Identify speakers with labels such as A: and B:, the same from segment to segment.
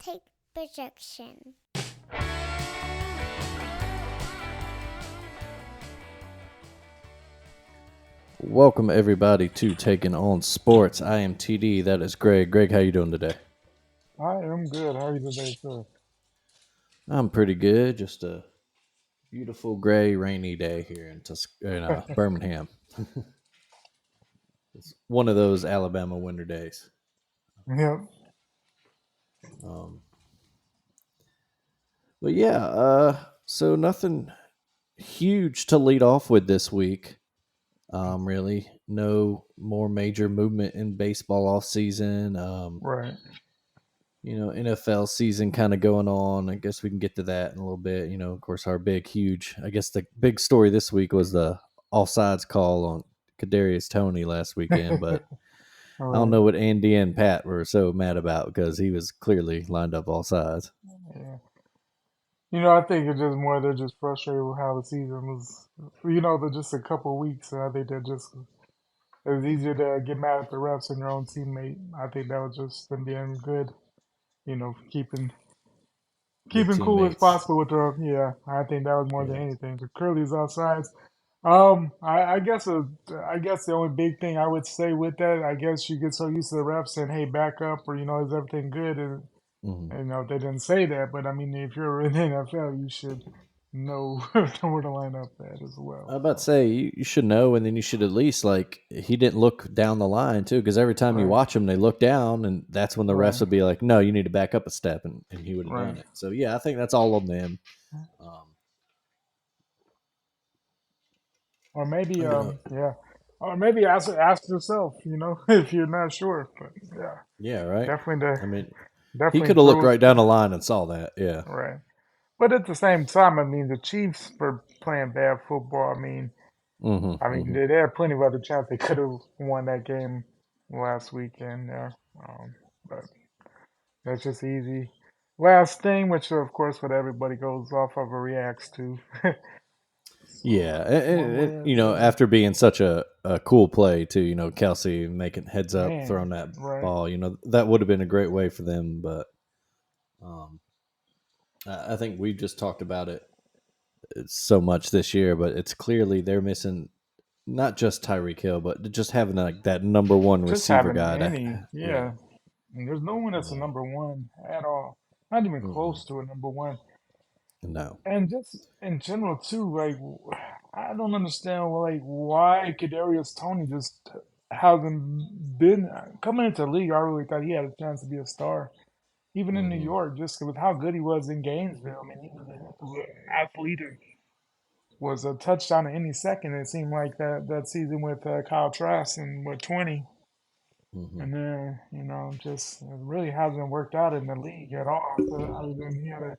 A: take projection.
B: Welcome everybody to Taking On Sports. I am TD. That is Greg. Greg, how you doing today?
C: I am good. How are you today, sir?
B: I'm pretty good. Just a beautiful gray, rainy day here in Birmingham. It's one of those Alabama winter days.
C: Yep.
B: Um, but yeah, so nothing huge to lead off with this week. Really, no more major movement in baseball off season.
C: Right.
B: NFL season kind of going on. I guess we can get to that in a little bit. Of course, our I guess the big story this week was the offsides call on Kadarius Toney last weekend. But
C: All
B: I don't
C: right.
B: know what Andy and Pat were so mad about because he was clearly lined up all sides.
C: Yeah. I think it's just more they're just frustrated with how the season was. They're just a couple of weeks, and I think they're just it was easier to get mad at the refs than your own teammate. I think that was just them being good. Keeping
B: Good
C: keeping cool as
B: teammates.
C: possible with their. Yeah, I think that was more than
B: Yeah.
C: anything. The Curly's outside. I guess the only big thing I would say with that, I guess you get so used to the refs saying, "Hey, back up," or is everything good? And
B: hmm
C: they didn't say that, but I mean, if you're in the NFL, you should know where to line up at as
B: I was
C: well.
B: about to
C: So,
B: say you should know, and then you should at least he didn't look down the line too, because every time you
C: right,
B: watch him, they look down, and that's when the refs
C: right,
B: would be like, "No, you need to back up a step," and he would have
C: right.
B: done it. So yeah, I think that's all on them. Um,
C: Or maybe,
B: you know,
C: yeah, or maybe ask yourself, if you're not sure. But yeah,
B: yeah, right.
C: definitely
B: I mean, he
C: definitely
B: could have looked
C: throw
B: right down the line and saw that. Yeah.
C: right. But at the same time, I mean, the Chiefs were playing bad football.
B: Mm-hmm.
C: There had plenty of other chances they could have won that game last weekend there. But that's just easy. Last thing, which of course what everybody goes off of or reacts to,
B: Yeah,
C: one way or the other.
B: after being such a cool play too, Kelsey making heads up,
C: Man,
B: throwing that
C: right.
B: ball, that would have been a great way for them. But um, I think we've just talked about it so much this year, but it's clearly they're missing not just Tyreek Hill, but just having like that number one
C: Just
B: receiver
C: having
B: guy.
C: any,
B: Yeah,
C: yeah. And there's no one that's a
B: yeah,
C: number one at all. Not even
B: mm-hmm.
C: close to a number one.
B: No,
C: And just in general too, like I don't understand like why Kadarius Tony just hasn't been coming into the league. I really thought he had a chance to be a star, even in New
B: mm-hmm.
C: York, just with how good he was in Gainesville. I mean, he was an athlete and was a touchdown in any second. It seemed like that season with Kyle Trask and with 20,
B: Mm-hmm.
C: and then just it really hasn't worked out in the league at all. So other than he had a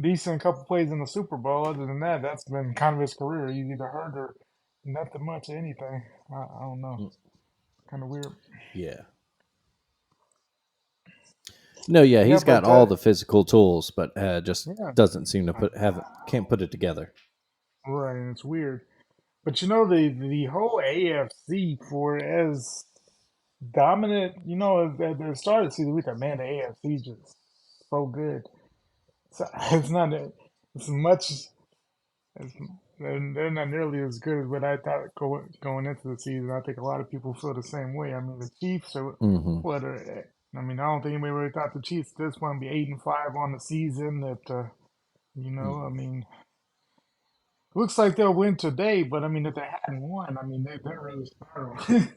C: decent couple plays in the Super Bowl. Other than that, that's been kind of his career. He's either hurt or nothing much of anything. I don't know. Kind of weird.
B: Yeah. No, yeah,
C: Yeah,
B: he's got
C: but
B: all the physical tools, but just
C: yeah,
B: doesn't seem to can't put it together.
C: right. And it's weird. But the whole AFC for as dominant, at the start of the season, we thought, man, the AFC just so good. So it's not as much as they're not nearly as good as what I thought going into the season. I think a lot of people feel the same way. I mean, the Chiefs are
B: Mm-hmm.
C: what are. I mean, I don't think anybody really thought the Chiefs at this point would be 8-5 on the season. I mean, looks like they'll win today. But I mean, if they hadn't won, I mean, they're really spiraling.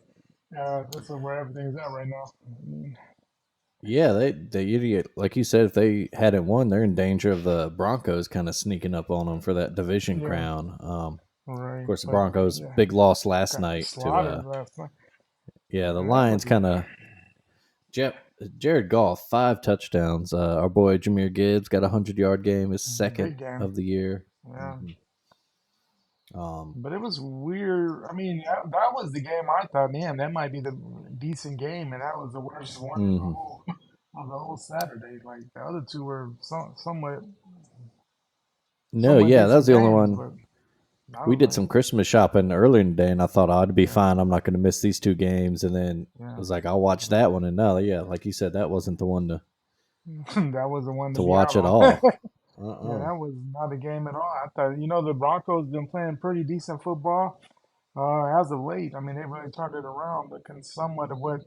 C: This is where everything's at right now. I mean,
B: Yeah, they idiot like you said. If they hadn't won, they're in danger of the Broncos kind of sneaking up on them for that division
C: yeah,
B: crown. Of
C: right.
B: course, the
C: But
B: Broncos
C: yeah,
B: big loss last
C: got
B: night to
C: slaughtered last night.
B: the
C: And that
B: Lions.
C: was
B: Kind of Jared Goff 5 touchdowns. Our boy Jameer Gibbs got a 100-yard game, his
C: a
B: second
C: big game.
B: of the year.
C: Yeah.
B: hmm Um,
C: But it was weird. I mean, that was the game I thought, man, that might be the decent game, and that was the worst one of the
B: mhm.
C: whole of the whole Saturday. Like the other two were
B: No,
C: somewhat
B: yeah, that was
C: decent
B: the only
C: games,
B: one.
C: but I
B: We
C: was
B: did
C: like,
B: some Christmas shopping earlier in the day, and I thought, I'd be
C: yeah,
B: fine. I'm not going to miss these 2 games. And then I
C: yeah,
B: was like, I'll watch that one. And no, yeah, like you said, that wasn't the one to
C: That was the one to
B: to
C: be out
B: watch at
C: on.
B: all.
C: Yeah,
B: Uh-uh.
C: that was not a game at all. I thought, the Broncos been playing pretty decent football as of late. I mean, they really turned it around, looking somewhat of what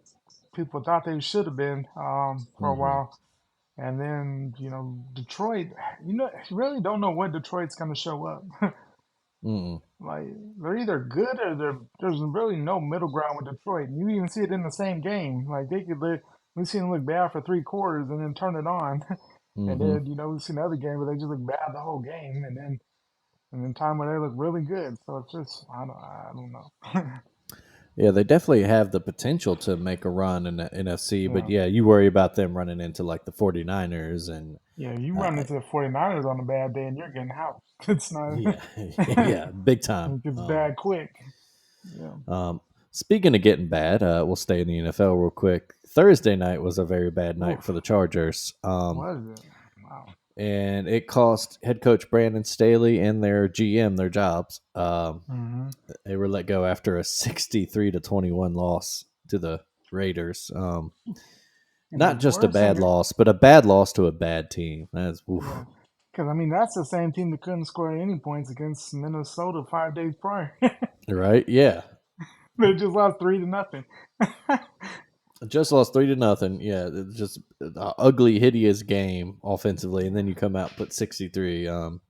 C: people thought they should have been for a
B: Mm-hmm.
C: while. And then, Detroit, really don't know what Detroit's going to show up.
B: Mm-mm.
C: Like, they're either good or there's really no middle ground with Detroit. And you even see it in the same game. Like, we've seen them look bad for 3 quarters and then turn it on. And
B: Mm-hmm.
C: then, we've seen other games where they just look bad the whole game. And then time where they look really good. So it's just, I don't know.
B: Yeah, they definitely have the potential to make a run in the NFC, but
C: Yeah.
B: yeah, you worry about them running into like the 49ers and
C: Yeah, you run
B: uh,
C: into the 49ers on a bad day and you're getting housed. It's not,
B: yeah, yeah, big time.
C: it gets bad quick. Yeah.
B: Um, Speaking of getting bad, we'll stay in the NFL real quick. Thursday night was a very bad night for
C: Oof.
B: the Chargers,
C: Was it? Wow.
B: and it cost head coach Brandon Staley and their GM their jobs.
C: Hmm.
B: They were let go after a 63-21 loss to the Raiders.
C: And the
B: Not just a
C: worst thing,
B: bad loss, but a bad loss to a bad team. That's
C: yeah.
B: oof.
C: Because, I mean, that's the same team that couldn't score any points against Minnesota 5 days prior.
B: Right? Yeah,
C: They just lost 3-0.
B: just lost 3-0. Yeah, it's just an ugly, hideous game offensively, and then you come out and put 63. And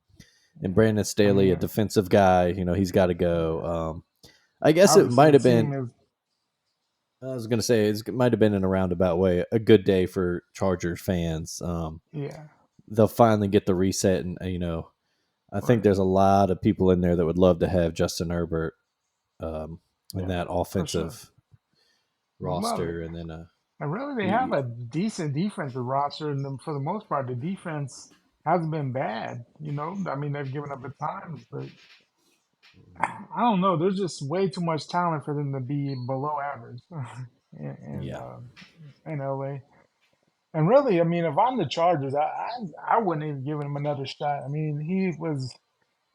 B: Brandon
C: I
B: Staley,
C: mean,
B: a defensive guy, he's got to go.
C: yeah.
B: I guess it
C: Obviously,
B: might
C: the
B: have been.
C: team is,
B: I was going to say it might have been in a roundabout way a good day for Chargers fans.
C: yeah,
B: They'll finally get the reset, and I think
C: right.
B: there's a lot of people in there that would love to have Justin Herbert in
C: Yeah,
B: that
C: for sure.
B: offensive
C: Would love it.
B: roster, and then
C: And really, they have
B: he,
C: a decent defensive roster, and for the most part, the defense hasn't been bad. I mean, they've given up at times, but I don't know. There's just way too much talent for them to be below average in,
B: yeah,
C: uh, in LA. And really, I mean, if I'm the Chargers, I wouldn't even give him another shot. I mean, he was,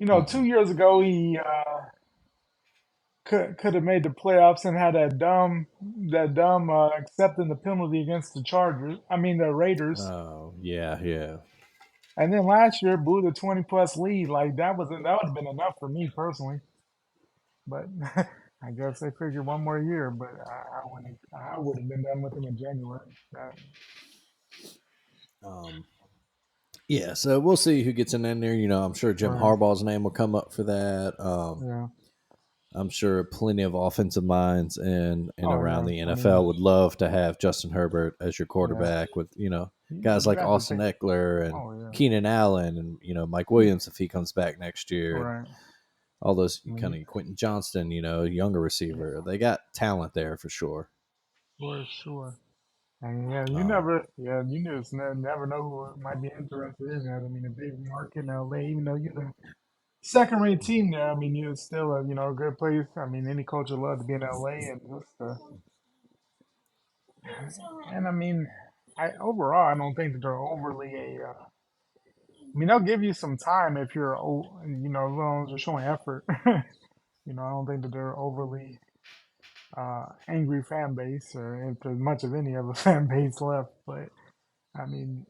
B: mm-mm.
C: 2 years ago he could have made the playoffs and had that dumb accepting the penalty against the Chargers. I mean the Raiders.
B: Oh yeah, yeah.
C: And then last year blew the 20+ lead. Like that would have been enough for me personally. But I guess they figured one more year. But I would have been done with him in January.
B: Um, yeah, so we'll see who gets in there. I'm sure Jim
C: Right.
B: Harbaugh's name will come up for that.
C: Yeah.
B: I'm sure plenty of offensive minds in
C: Oh
B: around
C: yeah.
B: the
C: I mean,
B: NFL would love to have Justin Herbert as your
C: yeah.
B: quarterback with guys
C: You
B: like
C: have to
B: Austin
C: think.
B: Eckler and
C: Oh yeah.
B: Keenan Allen and Mike
C: Yeah.
B: Williams if he comes back next year and
C: Right.
B: all those
C: I
B: kind
C: mean,
B: of Quentin Johnston, younger receiver.
C: yeah,
B: They got talent there for sure.
C: for sure. And yeah,
B: Um,
C: you just never know who might be interested in that. I mean, a big market in LA, even though you're the second rate team there, I mean, you're still a good place. I mean, any coach would love to be in LA and and I mean, overall, I don't think that they're overly I mean, they'll give you some time if as long as you're showing effort. I don't think that they're overly angry fan base or if there's much of any of a fan base left. But I mean,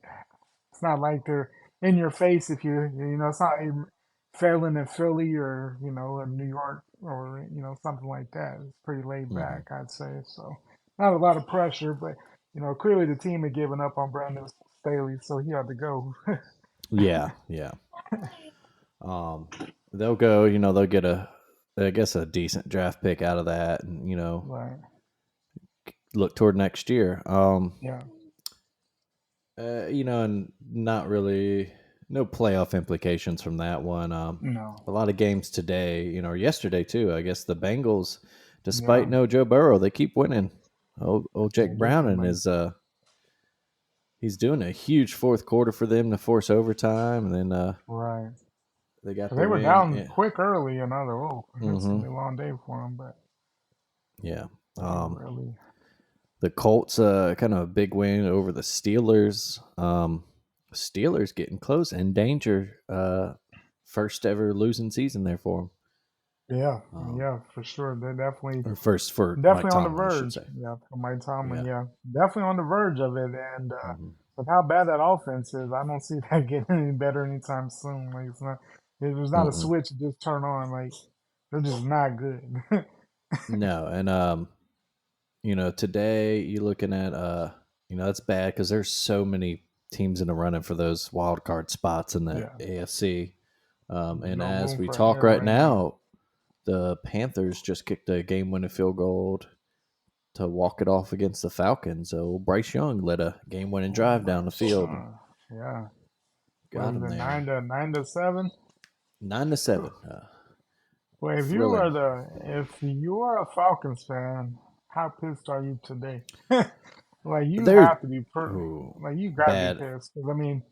C: it's not like they're in your face if it's not even failing in Philly or, in New York or, something like that. It's pretty laid
B: mhm.
C: back, I'd say. So not a lot of pressure, but, clearly the team had given up on Brandon Staley, so he had to go.
B: Yeah, yeah. Um, they'll go. They'll get I guess, a decent draft pick out of that, and
C: Right.
B: look toward next year.
C: Yeah.
B: And not really no playoff implications from that one.
C: No.
B: A lot of games today, or yesterday too. I guess the Bengals, despite
C: Yeah.
B: no Joe Burrow, they keep winning. Old
C: They
B: Jake
C: do
B: Brown
C: keep
B: and
C: winning.
B: his he's doing a huge fourth quarter for them to force overtime, and then
C: Right.
B: they got
C: 'Cause
B: the
C: they were
B: win.
C: down
B: Yeah.
C: quick early, and I was like, oh, it's going
B: Mm-hmm.
C: to be a long day for them, but
B: Yeah.
C: they really,
B: The Colts, kind of a big win over the Steelers. Steelers getting close in danger. First ever losing season there for
C: yeah,
B: them.
C: yeah, for sure. They're definitely.
B: Or first for Mike
C: Definitely on the
B: Tomlin, I should
C: verge.
B: say.
C: Yeah, for Mike Tomlin.
B: Yeah.
C: Yeah, definitely on the verge of it. And
B: Hmm.
C: with how bad that offense is, I don't see that getting any better anytime soon. Like it's not, there's not a
B: Mm-mm.
C: switch to just turn on. Like they're just not good.
B: No, and today you're looking at that's bad because there's so many teams in the running for those wild card spots in the
C: Yeah,
B: AFC.
C: there's
B: And
C: no
B: as
C: room
B: we
C: for
B: talk
C: error
B: right
C: right now.
B: now, the Panthers just kicked a game-winning field goal to walk it off against the Falcons. So Bryce Young led a game-winning
C: Oh
B: drive down
C: my
B: the field and
C: son, yeah. What
B: got
C: is
B: him
C: it?
B: there,
C: 9-7.
B: 9-7.
C: Well,
B: Thrilling.
C: if you are a Falcons fan, how pissed are you today? Like you
B: They're
C: have to be
B: ooh,
C: like you got to be
B: bad.
C: pissed. 'Cause, I mean,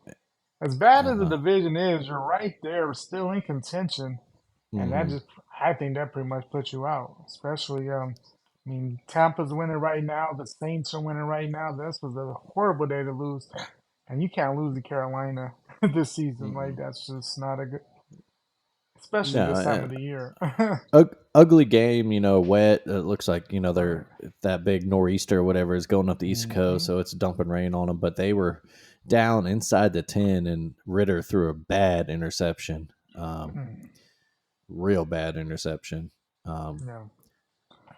C: as bad
B: Uh
C: as the
B: huh.
C: division is, you're right there, still in contention, and that
B: Mm-hmm.
C: just I think that pretty much puts you out. Especially, I mean, Tampa's winning right now. The Saints are winning right now. This was a horrible day to lose, and you can't lose to Carolina this season. Like
B: Mm-mm.
C: that's just not a good, especially
B: No,
C: this time of the year.
B: ugly game. Wet. It looks like
C: Right.
B: they're that big nor'easter or whatever is going up the east coast,
C: Hmm.
B: so it's dumping rain on them. But they were down inside the 10, and Ritter threw a bad interception. Real bad interception. Um,
C: Yeah.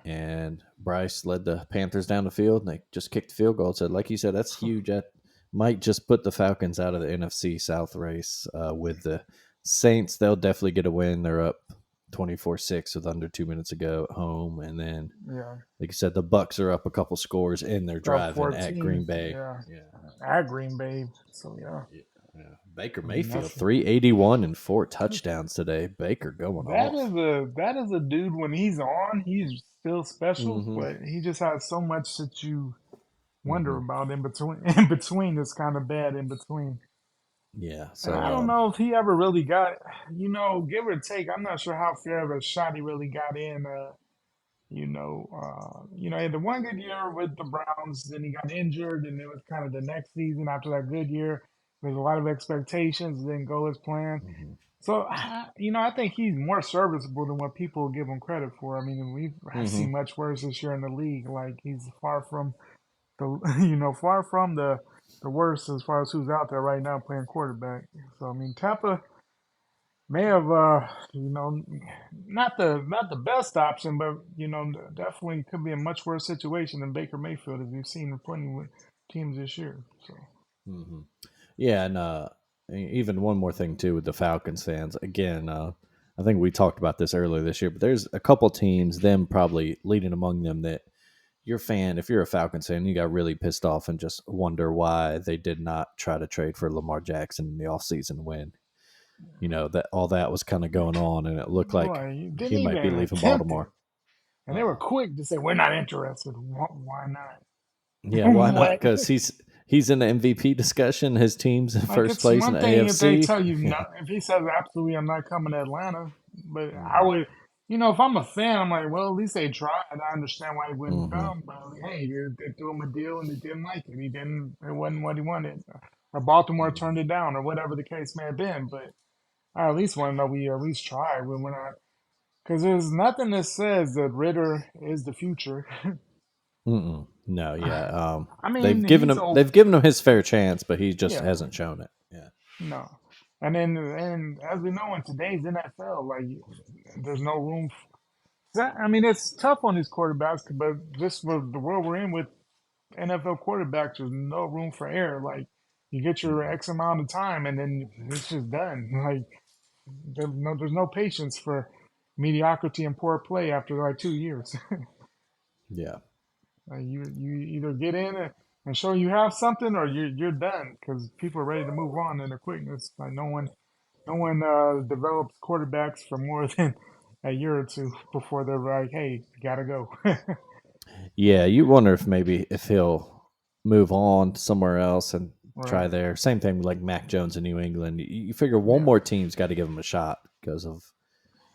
B: and Bryce led the Panthers down the field, and they just kicked the field goal. So, like you said, that's huge. That might just put the Falcons out of the NFC South race with the Saints. They'll definitely get a win. They're up 24-6 with under 2 minutes ago at home, and then,
C: Yeah.
B: like you said, the Bucks are up a couple scores in their
C: Up
B: driving at
C: 14.
B: Green Bay.
C: Yeah.
B: Yeah,
C: At Green Bay. So yeah.
B: yeah, yeah. Baker
C: I mean
B: Mayfield
C: that's
B: 381 and 4 touchdowns today. Baker going off.
C: that is a dude when he's on, he's still special,
B: Mm-hmm.
C: but he just has so much that you wonder
B: Mm-hmm.
C: about in between. In between is kind of bad in between.
B: Yeah.
C: And
B: So
C: I don't know if he ever really got, give or take. I'm not sure how fair of a shot he really got in. He had the one good year with the Browns, then he got injured, and it was kind of the next season after that good year. There's a lot of expectations, didn't go as planned.
B: mm-hmm.
C: So, I think he's more serviceable than what people give him credit for. I mean, we've
B: Mm-hmm.
C: seen much worse this year in the league. Like he's far from the, far from the worst as far as who's out there right now playing quarterback. So, I mean, Tampa may have not the best option, but definitely could be a much worse situation than Baker Mayfield as we've seen in plenty of teams this year. So
B: Mm-hmm. Yeah, and even one more thing too with the Falcons fans. Again, I think we talked about this earlier this year, but there's a couple teams, them probably leading among them, that if you're a Falcons fan, you got really pissed off and just wonder why they did not try to trade for Lamar Jackson in the offseason when that all that was kind of going on, and it looked like
C: boy, you didn't
B: he might be
C: even
B: leaving
C: attempt it,
B: Baltimore.
C: and they were
B: Uh,
C: quick to say we're not interested. Why not?
B: yeah, why not?
C: What?
B: Because he's in the MVP discussion. His team's in
C: Like
B: first
C: it's
B: place in
C: one
B: the
C: thing if they
B: AFC.
C: tell you no,
B: Yeah.
C: if he says absolutely I'm not coming to Atlanta, but I
B: Mm-hmm.
C: would, if I'm a fan, I'm like, well, at least they tried. I understand why he wouldn't
B: Mm-hmm.
C: come, but hey, they threw him a deal and he didn't like it. He didn't. It wasn't what he wanted, or Baltimore turned it down, or whatever the case may have been. But I at least want to know we at least tried when we're not, because there's nothing that says that Ritter is the future.
B: Mm-mm. No, yeah.
C: I
B: They've
C: mean,
B: given
C: he's
B: him
C: old.
B: they've given him his fair chance, but he just
C: Yeah,
B: hasn't shown it. Yeah.
C: no. And as we know in today's NFL, like there's no room. I mean, it's tough on these quarterbacks, but just with the world we're in with NFL quarterbacks, there's no room for error. Like you get your
B: Mm-mm.
C: X amount of time, and then it's just done. Like there's no patience for mediocrity and poor play after like 2 years.
B: Yeah.
C: You either get in and show you have something, or you're done because people are ready to move on in the quickness. Like no one develops quarterbacks for more than a year or two before they're like, hey, you gotta go.
B: Yeah, you wonder if he'll move on to somewhere else and try
C: Right.
B: there. Same thing with like Mac Jones in New England. You figure one
C: Yeah.
B: more team's got to give him a shot because of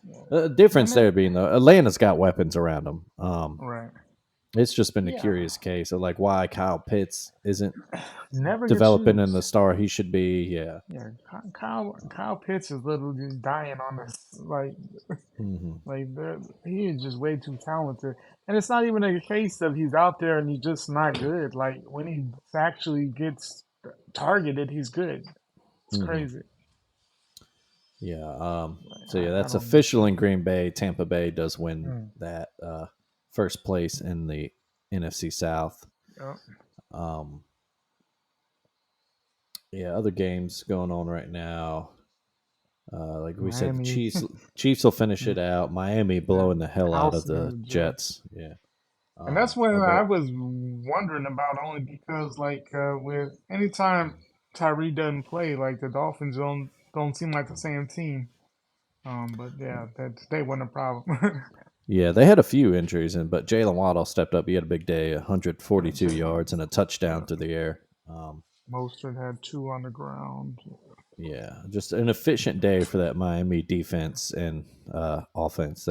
C: Yeah.
B: the
C: And
B: difference
C: then,
B: there being though Atlanta's got weapons around them.
C: right.
B: It's just been a
C: Yeah.
B: curious case of like why Kyle Pitts isn't
C: Never gets
B: developing in the
C: used.
B: star he should be. Yeah.
C: Yeah. Kyle Pitts is literally dying on this.
B: Hmm.
C: He is just way too talented. And it's not even a case of he's out there and he's just not good. Like when he actually gets targeted, he's good. It's
B: Hmm.
C: crazy.
B: Yeah.
C: Like,
B: So yeah,
C: I
B: that's
C: don't
B: official in
C: understand.
B: Green Bay. Tampa Bay does win
C: Mm.
B: that first place in the NFC South.
C: Yeah.
B: Um, yeah, other games going on right now. Like we said, the
C: Miami,
B: Chiefs will finish it out. Miami
C: yeah,
B: blowing the hell out of
C: house
B: the
C: and the Jets.
B: Jets. Yeah.
C: And that's when I
B: But
C: was wondering about only because like with anytime Tyree doesn't play, like the Dolphins don't seem like the same team. But yeah, that they wasn't a problem.
B: yeah, they had a few injuries, but Jalen Waddle stepped up. He had a big day, 142
C: Jalen,
B: yards and a touchdown
C: yeah,
B: through the air.
C: Mostert had two on the ground.
B: Yeah, just an efficient day for that Miami defense and offense.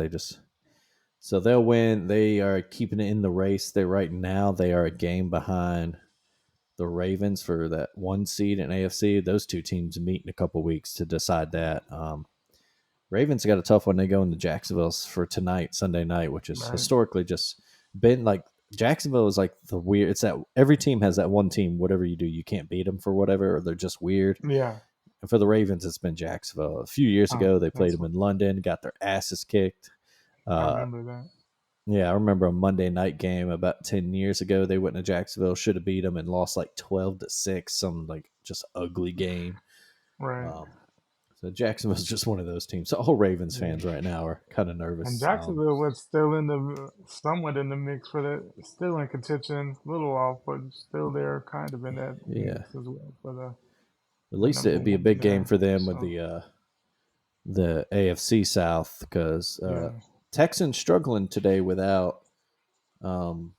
B: So they'll win. They are keeping it in the race. They are a game behind the Ravens for that one seed in AFC. Those two teams meet in a couple weeks to decide that. Ravens got a tough one. They go into Jacksonville for tonight, Sunday night, which is
C: Right.
B: historically just been like Jacksonville is like the weird. It's that every team has that one team. Whatever you do, you can't beat them for whatever, or they're just weird.
C: Yeah.
B: And for the Ravens, it's been Jacksonville. A few years ago, they played
C: That's
B: them
C: what
B: in London, got their asses kicked.
C: I
B: Uh,
C: remember that.
B: yeah, I remember a Monday night game about 10 years ago. They went to Jacksonville, should have beat them, and lost like 12-6. Some like just ugly game.
C: Right.
B: Um, so Jacksonville's just one of those teams. So all Ravens
C: Yeah.
B: fans right now are kind of
C: And
B: nervous.
C: Jacksonville was still in the somewhat in the mix for that, still in contention, a little off, but still there, kind of in that
B: Yeah,
C: mix as well for
B: at
C: the
B: least
C: number
B: it'd be a
C: one
B: big game
C: there.
B: for them with
C: So
B: the AFC South because
C: yeah.
B: Texans struggling today without um,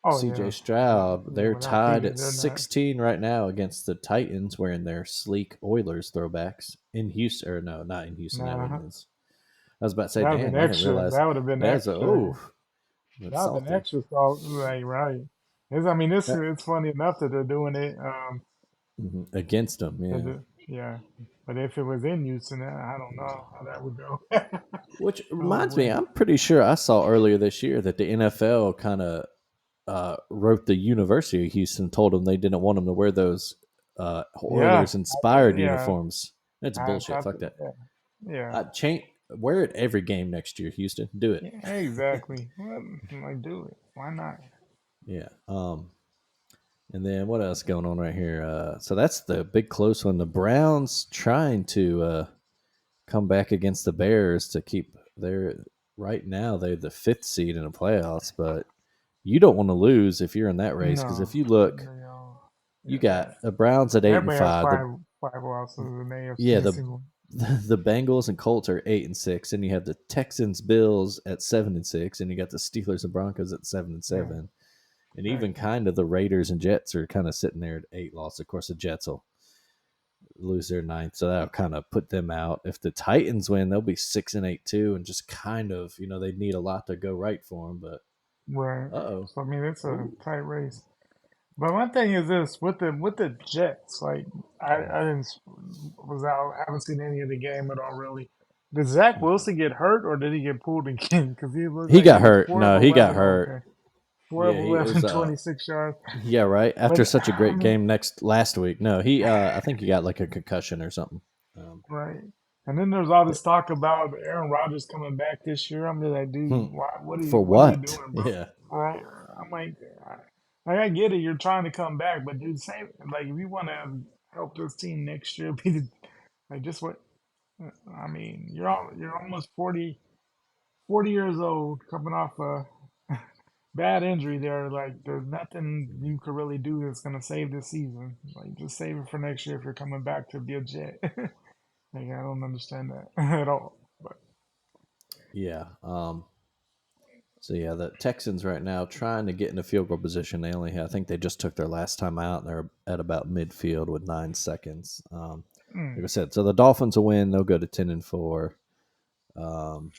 C: Oh
B: CJ
C: yeah. Without
B: Stroud.
C: yeah,
B: They're
C: without
B: tied
C: Petey,
B: at
C: they're not.
B: 16 right now against the Titans wearing their sleek Oilers throwbacks in Houston. Or no, not in Houston. That
C: Nah,
B: was. I was about to say,
C: that would have
B: damn,
C: been
B: I didn't
C: extra.
B: realize.
C: That would have been
B: That's a
C: extra.
B: that's
C: That would have been
B: salty.
C: extra salt. Like right. I mean, this
B: That,
C: it's funny enough that they're doing it.
B: Against them, yeah.
C: Yeah. But if it was in Houston, I don't know how that would go.
B: Which
C: Oh
B: reminds me,
C: well.
B: I'm pretty sure I saw earlier this year that the NFL kind of wrote the University of Houston, told them they didn't want them to wear those
C: Yeah.
B: Oilers inspired
C: Yeah.
B: uniforms. That's
C: I
B: bullshit.
C: thought
B: Fuck
C: that.
B: that.
C: Yeah. Yeah.
B: Change wear it every game next year, Houston. Do it.
C: Yeah, exactly. Well, like, do it. Why not?
B: Yeah. And then what else going on right here? So that's the big close one. The Browns trying to come back against the Bears to keep their right now they're the fifth seed in the playoffs, but you don't want to lose if you're in that race because
C: No.
B: if you look,
C: No.
B: you
C: Yeah.
B: got the Browns at eight and
C: Everybody has
B: five.
C: five losses in the
B: Yeah,
C: AFC
B: the
C: single.
B: the Bengals and Colts are 8-6, and you have the Texans, Bills at 7-6, and you got the Steelers and Broncos at seven and
C: Yeah.
B: seven, and
C: Right.
B: even kind of the Raiders and Jets are kind of sitting there at 8 losses. Of course, the Jets will lose their ninth, so that'll kind of put them out. If the Titans win, they'll be 6-8 too, and just kind of they need a lot to go right for them. But
C: Right.
B: uh
C: So I mean, it's a
B: oh,
C: tight race. But my thing is this with the Jets, like I didn't was out haven't seen any of the game at all really. Did Zach Wilson get hurt or did he get pulled again? Because he looked
B: he
C: like he
B: got
C: was
B: hurt.
C: 4 of
B: No, he got
C: 11.
B: hurt.
C: Okay, 4 of
B: Yeah, he it was
C: 11, 26 yards.
B: yeah, right.
C: But
B: After such a
C: I
B: great
C: mean,
B: game last week. No, he I think he got like a concussion or something. Um,
C: right. And then there's all
B: but
C: this talk about Aaron Rodgers coming back this year. I'm just like, dude,
B: hmm,
C: why,
B: for
C: what are you
B: what?
C: doing, bro?
B: Yeah.
C: Right? I'm like, I get it. You're trying to come back, but dude, same like if you want to help this team next year, be like just what I mean. You're almost 40 years old, coming off a bad injury. There, like there's nothing you could really do that's gonna save this season. Like just save it for next year if you're coming back to be a Jet. Like I don't understand that at all. But
B: Yeah. So yeah, the Texans right now trying to get in a field goal position. I think they just took their last time out, and they're at about midfield with 9 seconds.
C: mm,
B: Like I said, so the Dolphins will win. They'll go to 10-4. Um,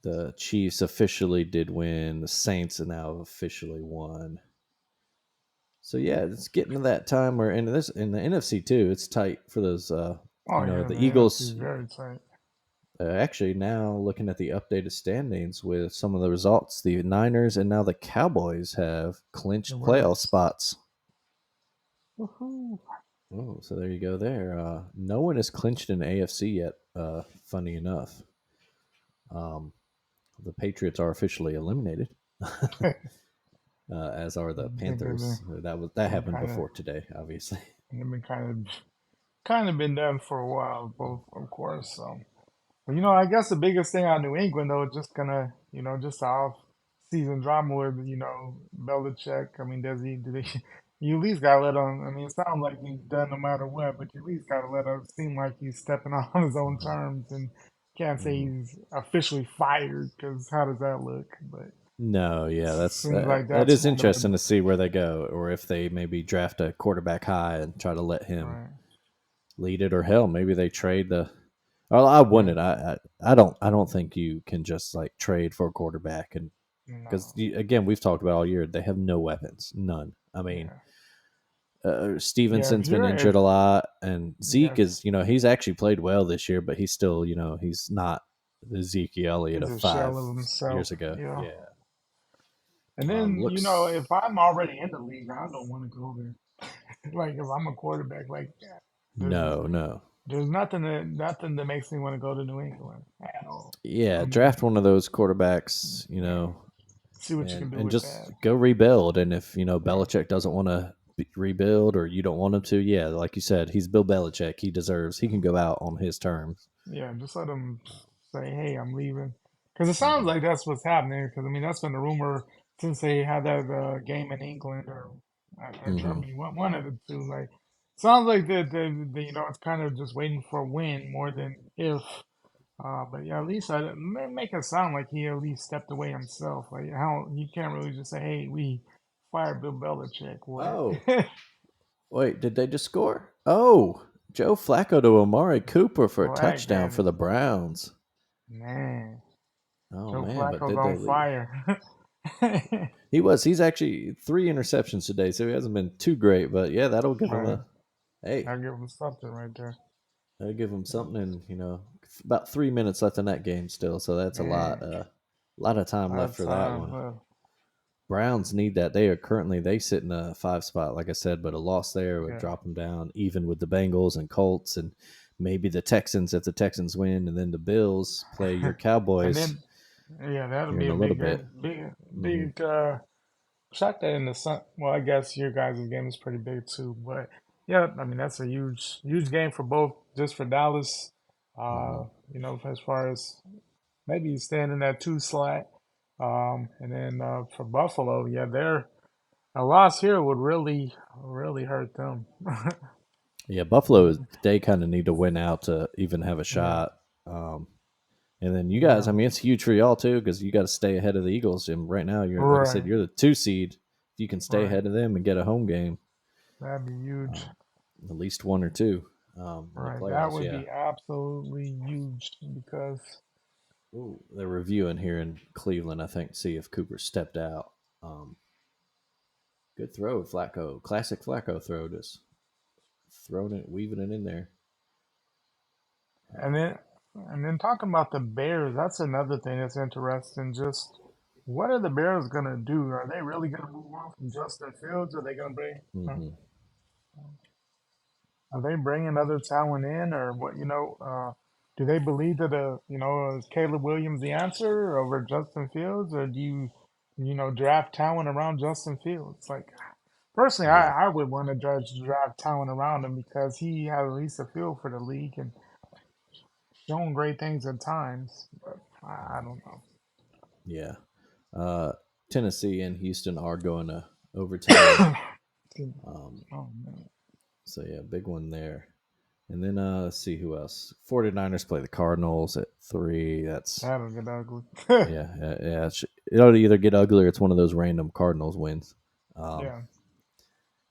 B: the Chiefs officially did win. The Saints are now officially won. So yeah, it's getting to that time where in the NFC too, it's tight for those.
C: oh yeah,
B: The
C: the NFC is
B: Eagles.
C: very tight.
B: Actually, now looking at the updated standings with some of the results, the Niners and now the Cowboys have
C: It
B: clinched playoff
C: was
B: spots.
C: Woohoo.
B: Oh, so there you go. There, no one has clinched an AFC yet. Funny enough, um, the Patriots are officially eliminated, as are the
C: I think
B: Panthers. That
C: they've
B: happened
C: kind of
B: before today, obviously.
C: they've been kind of been done for a while, both of course. So, but, I guess the biggest thing on New England though is just gonna, just off season drama with, Belichick. I mean, do they? You at least gotta let him. I mean, it sounds like he's done no matter what, but you at least gotta let him seem like he's stepping out on his own
B: Hmm.
C: terms and can't say
B: Hmm.
C: he's officially fired because how does that look? But
B: No, yeah,
C: seems like
B: that
C: that's
B: is
C: one of the
B: interesting to see where they go, or if they maybe draft a quarterback high and try to let him
C: right.
B: lead it, or hell, maybe they trade the. Well, I
C: Yeah,
B: wouldn't. I don't think you can just like trade for a quarterback, and because
C: no,
B: again, we've talked about all year, they have no weapons, none. I mean,
C: yeah, yeah. If
B: Stevenson's been
C: you're if
B: injured a lot, and Zeke
C: yes,
B: is, he's actually played well this year, but he's still, he's not the Zeke Elliott
C: he's
B: of
C: a
B: five
C: shell of himself.
B: years ago.
C: Yeah.
B: Yeah,
C: And then,
B: looks
C: if I'm already in the league, I don't want to go there. Like if I'm a quarterback, like there's
B: no, no.
C: there's nothing that makes me want to go to New England at all.
B: Yeah,
C: Um,
B: draft one of those quarterbacks,
C: yeah, see what you can do
B: and
C: with
B: just
C: that.
B: go rebuild. And if
C: Yeah,
B: Belichick doesn't want to rebuild, or you don't want him to, yeah, like you said, he's Bill Belichick. He can go out on his terms.
C: yeah, just let them say, "Hey, I'm leaving," because it sounds
B: Hmm.
C: like that's what's happening. Because I mean, that's been the rumor since they had that game in England or
B: Hmm.
C: Germany, one of the two. Like, sounds like it's kind of just waiting for a win more than if. But yeah, at least make it sound like he at least stepped away himself. Like how you can't really just say, "Hey, we fired Bill Belichick." What?
B: Oh, wait, did they just score? Oh, Joe Flacco to Amari Cooper for a
C: Flag
B: touchdown
C: had
B: for
C: it.
B: the Browns.
C: Man,
B: Oh
C: Joe
B: man, but
C: Flacco's
B: did they
C: on
B: lead?
C: fire.
B: He's actually three interceptions today, so he hasn't been too great. But yeah, that'll give him
C: Right.
B: a hey.
C: I'll give him something right there.
B: That'll give them something, and about 3 minutes left in that game still, so that's a lot.
C: Man,
B: A lot of time left
C: that
B: for that
C: time.
B: one. Browns need that. They sit in a five spot, like I said, but a loss there would
C: Yeah.
B: drop them down, even with the Bengals and Colts, and maybe the Texans if the Texans win, and then the Bills play your
C: And
B: Cowboys
C: then, yeah, that'll
B: here in
C: be
B: a
C: a
B: little bit. Hmm.
C: big shot that in the sun. Well, I guess your guys' game is pretty big too, but yeah, I mean that's a huge game for both. Just for Dallas,
B: Hmm.
C: as far as maybe staying in that two slot, and then for Buffalo, yeah, a loss here would really hurt them.
B: Yeah, Buffalo, they kind of need to win out to even have a
C: Yeah,
B: shot. Um, And then you guys,
C: yeah,
B: I mean, it's huge for y'all too because you got to stay ahead of the Eagles. And right now, like I said,
C: right,
B: you're the 2 seed. If you can stay
C: right.
B: ahead of them and get a home game,
C: That'd be huge.
B: um, at least one or two in the
C: Right, that
B: playoffs,
C: would
B: yeah.
C: be absolutely huge because
B: Ooh, they're reviewing here in Cleveland, I think, to see if Cooper stepped out. Um, good throw, Flacco. Classic Flacco throw, just throwing it, weaving it in there.
C: and
B: Uh,
C: then talking about the Bears, that's another thing that's interesting. Just what are the Bears gonna do? Are they really gonna move on from Justin Fields? Are they gonna bring?
B: hmm
C: Are they bringing other talent in, or what? Do they believe that is Caleb Williams the answer over Justin Fields, or do draft talent around Justin Fields? Like personally,
B: Yeah,
C: I would want to judge draft talent around him because he has at least a feel for the league and shown great things at times. But I don't know.
B: yeah. Uh, Tennessee and Houston are going to overtime. Um,
C: Oh man,
B: so, yeah, big one there. And then let's see who else. 49ers play the Cardinals at 3. That's
C: that'll get ugly.
B: yeah. It'll either get ugly or it's one of those random Cardinals wins. Um,
C: Yeah.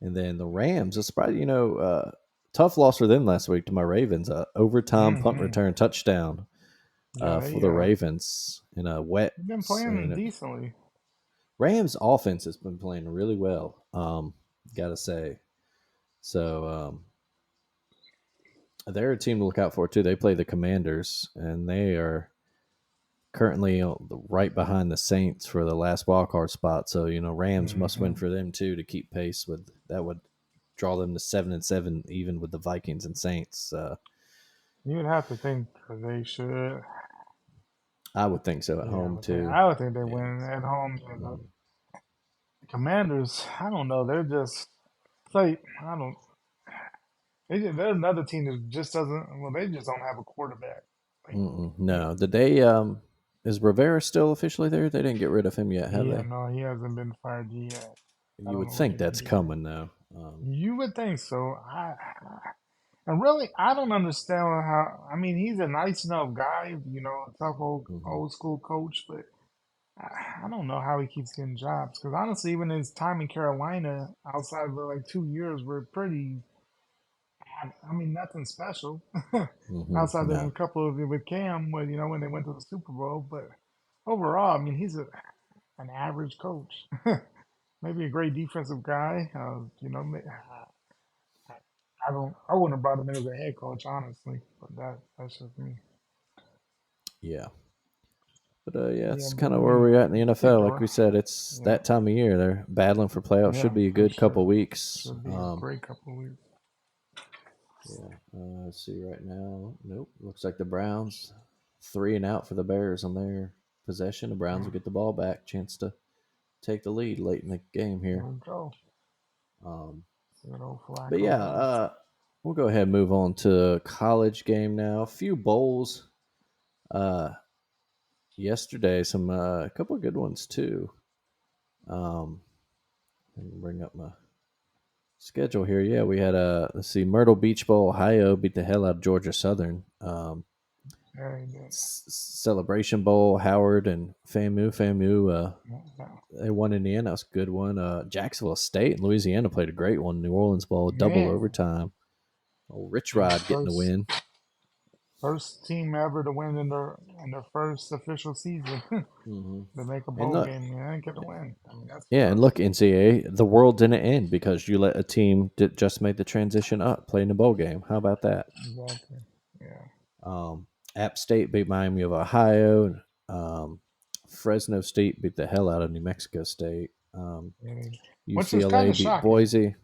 B: and then the Rams. It's probably tough loss for them last week to my Ravens. Overtime punt
C: Hmm.
B: return touchdown
C: Yeah,
B: for
C: they
B: the Ravens in a wet.
C: they've been playing decently.
B: Rams offense has been playing really well. Gotta say. So they're a team to look out for too. They play the Commanders, and they are currently right behind the Saints for the last wild card spot. So Rams must win
C: Hmm.
B: for them too to keep pace with that. Would draw them to 7-7, even with the Vikings and Saints.
C: You would have to think that they should.
B: I would think so at
C: Yeah,
B: home too.
C: I would think they
B: Yeah.
C: win at home.
B: Mhm.
C: The Commanders, I don't know. They're just it's like I don't. They're another team that just doesn't. Well, they just don't have a quarterback. Like, they,
B: No, did they? Is Rivera still officially there? They didn't get rid of him yet, have
C: yeah,
B: they?
C: no, he hasn't been fired yet. I
B: You
C: don't
B: would
C: know what
B: think
C: they're gonna
B: that's
C: do with him.
B: coming though.
C: You would think so. And really, I don't understand how. I mean, he's a nice enough guy, a tough
B: Mhm.
C: old school coach, but I don't know how he keeps getting jobs. Because honestly, even his time in Carolina, outside of like 2 years, were pretty. I mean, nothing special. Outside of a
B: No.
C: couple of it with Cam, when they went to the Super Bowl, but overall, I mean, he's an average coach. Maybe a great defensive guy. I wouldn't have brought him in as a head coach, honestly. But that's just me.
B: Yeah. But yeah,
C: Yeah,
B: it's
C: but
B: kind of where we're at in the
C: yeah,
B: NFL. Like we said, it's
C: yeah,
B: that time of year. They're battling for playoffs. Should
C: yeah,
B: be a
C: for
B: good couple
C: sure.
B: weeks.
C: Should be a great couple of weeks.
B: Yeah. Let's see right now. Nope. Looks like the Browns 3-and-out for the Bears on their possession. The Browns
C: Yeah,
B: will get the ball back. Chance to take the lead late in the game
C: there
B: here.
C: we go.
B: Um,
C: Good old
B: but
C: Flacco
B: yeah,
C: guy.
B: we'll go ahead and move on to college game now. A few bowls. Uh, yesterday, some a couple of good ones too. Um, let me bring up my schedule here. Yeah, we had let's see, Myrtle Beach Bowl, Ohio beat the hell out of Georgia Southern.
C: Yeah, he did.
B: Celebration Bowl, Howard and FAMU.
C: Yeah, yeah.
B: They won in the end. That was a good one. Jacksonville State and Louisiana played a great one. New Orleans Bowl, double
C: Man,
B: overtime. Oh, Rich
C: yeah,
B: Rod getting the win.
C: first team ever to win in their first official season
B: Hmm.
C: to make a
B: And
C: bowl
B: look,
C: game. Yeah, and get a win. I mean, that's
B: yeah, and
C: first.
B: look, NCAA, the world didn't end because you let a team that just made the transition up play in the bowl game. How about that?
C: Exactly. Yeah.
B: Um, App State beat Miami of Ohio. Fresno State beat the hell out of New Mexico State.
C: Yeah. Which was kind
B: UCLA
C: of
B: beat
C: shocking.
B: Boise.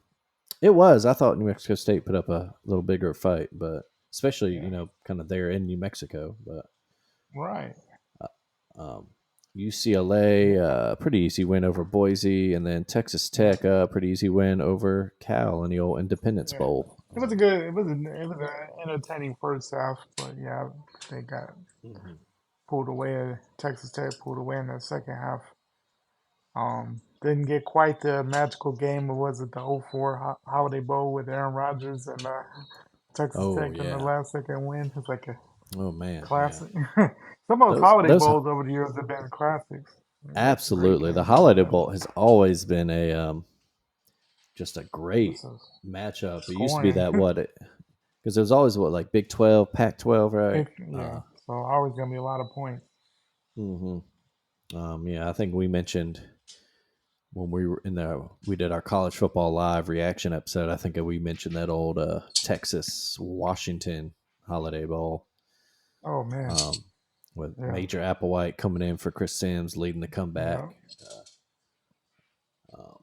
B: It was. I thought New Mexico State put up a little bigger fight, but especially
C: Yeah.
B: kind of there in New Mexico. But
C: Right.
B: um, UCLA,
C: Yeah.
B: pretty easy win over Boise, and then Texas
C: Yeah.
B: Tech, pretty easy win over Cal in the old Independence
C: Yeah.
B: Bowl.
C: It was a good. It was an entertaining first half, but yeah, they got
B: Mhm.
C: pulled away. Texas Tech pulled away in the second half. Didn't get quite the magical game. Or was it the '04 Holiday Bowl with Aaron Rodgers and Texas
B: Oh
C: Tech in the
B: yeah.
C: last second win? It's like a
B: Oh man. Yeah.
C: classic. Some of those
B: Those
C: Holiday
B: those
C: Bowls over the years have been classics. Great
B: absolutely. The
C: games like
B: Holiday
C: that.
B: Bowl has always been a just a great
C: This is
B: matchup. It used to be
C: scoring.
B: that what it because it was always what like Big 12, Pac 12, right?
C: Yeah, so always gonna be a lot of points.
B: Hmm. Yeah, I think we mentioned when we were we did our college football live reaction episode. I think we mentioned that old Texas Washington Holiday Bowl
C: Oh man,
B: um, with
C: yeah,
B: Major Applewhite coming in for Chris Sims leading the
C: yeah.
B: comeback. Um,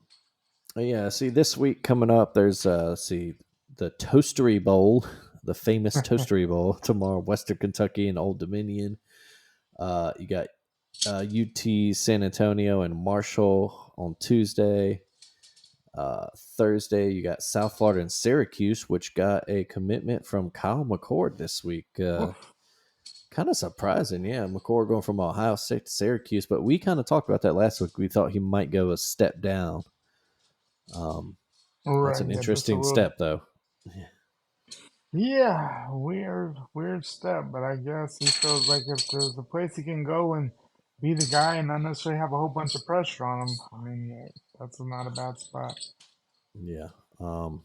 B: yeah, see this week coming up, there's see the Toastery Bowl, the famous Toastery Bowl tomorrow, Western Kentucky and Old Dominion. You got UT San Antonio and Marshall on Tuesday. Thursday, you got South Florida and Syracuse, which got a commitment from Kyle McCord this week.
C: Oof.
B: Kind of surprising, yeah. McCord going from Ohio State to Syracuse, but we kind of talked about that last week. We thought he might go a step down. Um, that's
C: Right,
B: an
C: yeah, just a
B: interesting
C: little.
B: step, though.
C: Yeah, weird step, but I guess he feels like if there's a place he can go and be the guy and not necessarily have a whole bunch of pressure on him, I mean, that's not a bad spot.
B: Yeah. Um,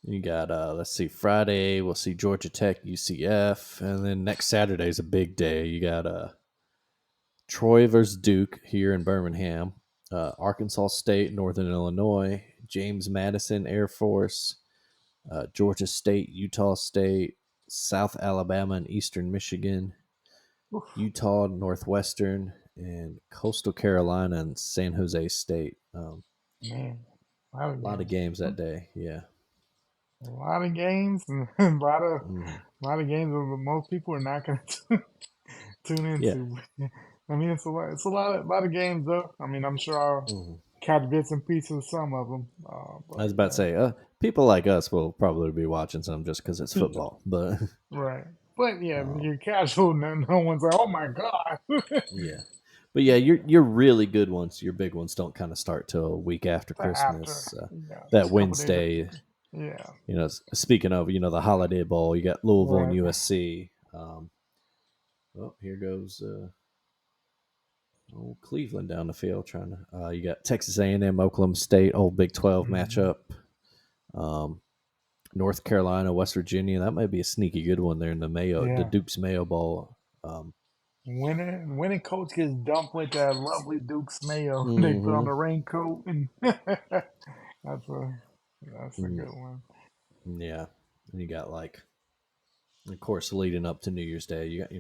B: you got let's see, Friday we'll see Georgia Tech, UCF, and then next Saturday is a big day. You got Troy versus Duke here in Birmingham, Arkansas State, Northern Illinois, James Madison Air Force, Georgia State, Utah State, South Alabama and Eastern Michigan,
C: Oof,
B: Utah Northwestern, and Coastal Carolina and San Jose State.
C: man. A lot
B: A
C: of
B: lot of
C: games.
B: games that day. Yeah.
C: A lot of games and
B: Hmm.
C: a lot of games that most people are not going to tune
B: Yeah.
C: into. I mean, it's a lot of games though. I mean, I'm sure I'll
B: Hmm.
C: catch bits and pieces of some of them.
B: I
C: But
B: was about to say, people like us will probably be watching some just because it's
C: yeah,
B: football, but
C: right. But yeah, if
B: um,
C: you're casual, no one's like, oh my god.
B: yeah. But yeah, your really good ones, your big ones, don't kind of start till a week after
C: After,
B: Christmas.
C: yeah,
B: That
C: just a couple days.
B: Wednesday,
C: Yeah,
B: speaking of, the Holiday Bowl, you got Louisville and
C: right.
B: USC. Oh, here goes old Cleveland down the field trying to. You got Texas A&M, Oklahoma State, old Big 12
C: Hmm.
B: matchup. Um, North Carolina, West Virginia. That might be a sneaky good one there in the
C: Yeah.
B: Duke's Mayo Bowl.
C: Winning coach gets dumped with that lovely Duke's mayo they put on
B: Hmm.
C: the raincoat, and that's a
B: Mm,
C: good one.
B: yeah, and you got like, of course, leading up to New Year's Day, you got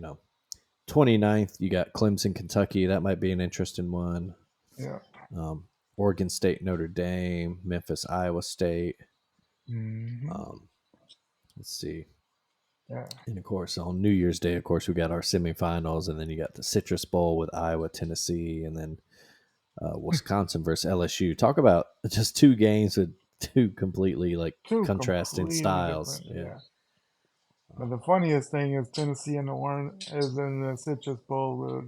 B: 29th, you got Clemson, Kentucky. That might be an interesting one.
C: Yeah.
B: Um, Oregon State, Notre Dame, Memphis, Iowa State.
C: Hmm.
B: Um, let's see.
C: Yeah.
B: And of course, on New Year's Day, of course, we got our semifinals, and then you got the Citrus Bowl with Iowa, Tennessee, and then Wisconsin versus LSU. Talk about just two games with two completely like
C: Two
B: contrasting
C: completely
B: styles.
C: different.
B: Yeah.
C: Yeah. But
B: Um,
C: the funniest thing is Tennessee and the Orange is in the Citrus Bowl.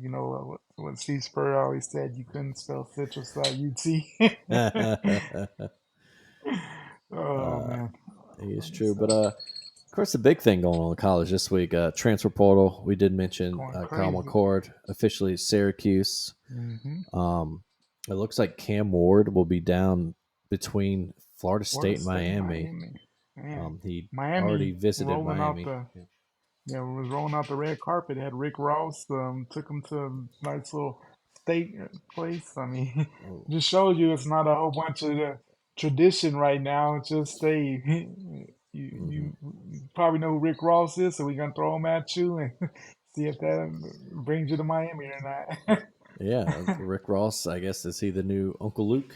C: What Steve Spurrier always said, you couldn't spell citrus without UT. Oh
B: uh,
C: man,
B: it's
C: funny
B: true, but
C: stuff.
B: of course, the big thing going on in college this week, transfer portal. We did mention
C: Going
B: Kyle
C: crazy.
B: McCord officially at Syracuse.
C: Mm-hmm.
B: Um, it looks like Cam Ward will be down between Florida
C: Florida
B: State and
C: State,
B: Miami.
C: Miami, man,
B: He already
C: Miami
B: visited
C: rolling out
B: Miami.
C: the Yeah, was rolling out the red carpet. Had Rick Ross, took him to a nice little state place. I mean,
B: Oh,
C: just shows you it's not a whole bunch of the tradition right now. It's just
B: hmm.
C: you probably know who Rick Ross is, so we're gonna throw him at you and see if that brings you to Miami or not.
B: Yeah, Rick Ross. I guess is he the new Uncle Luke?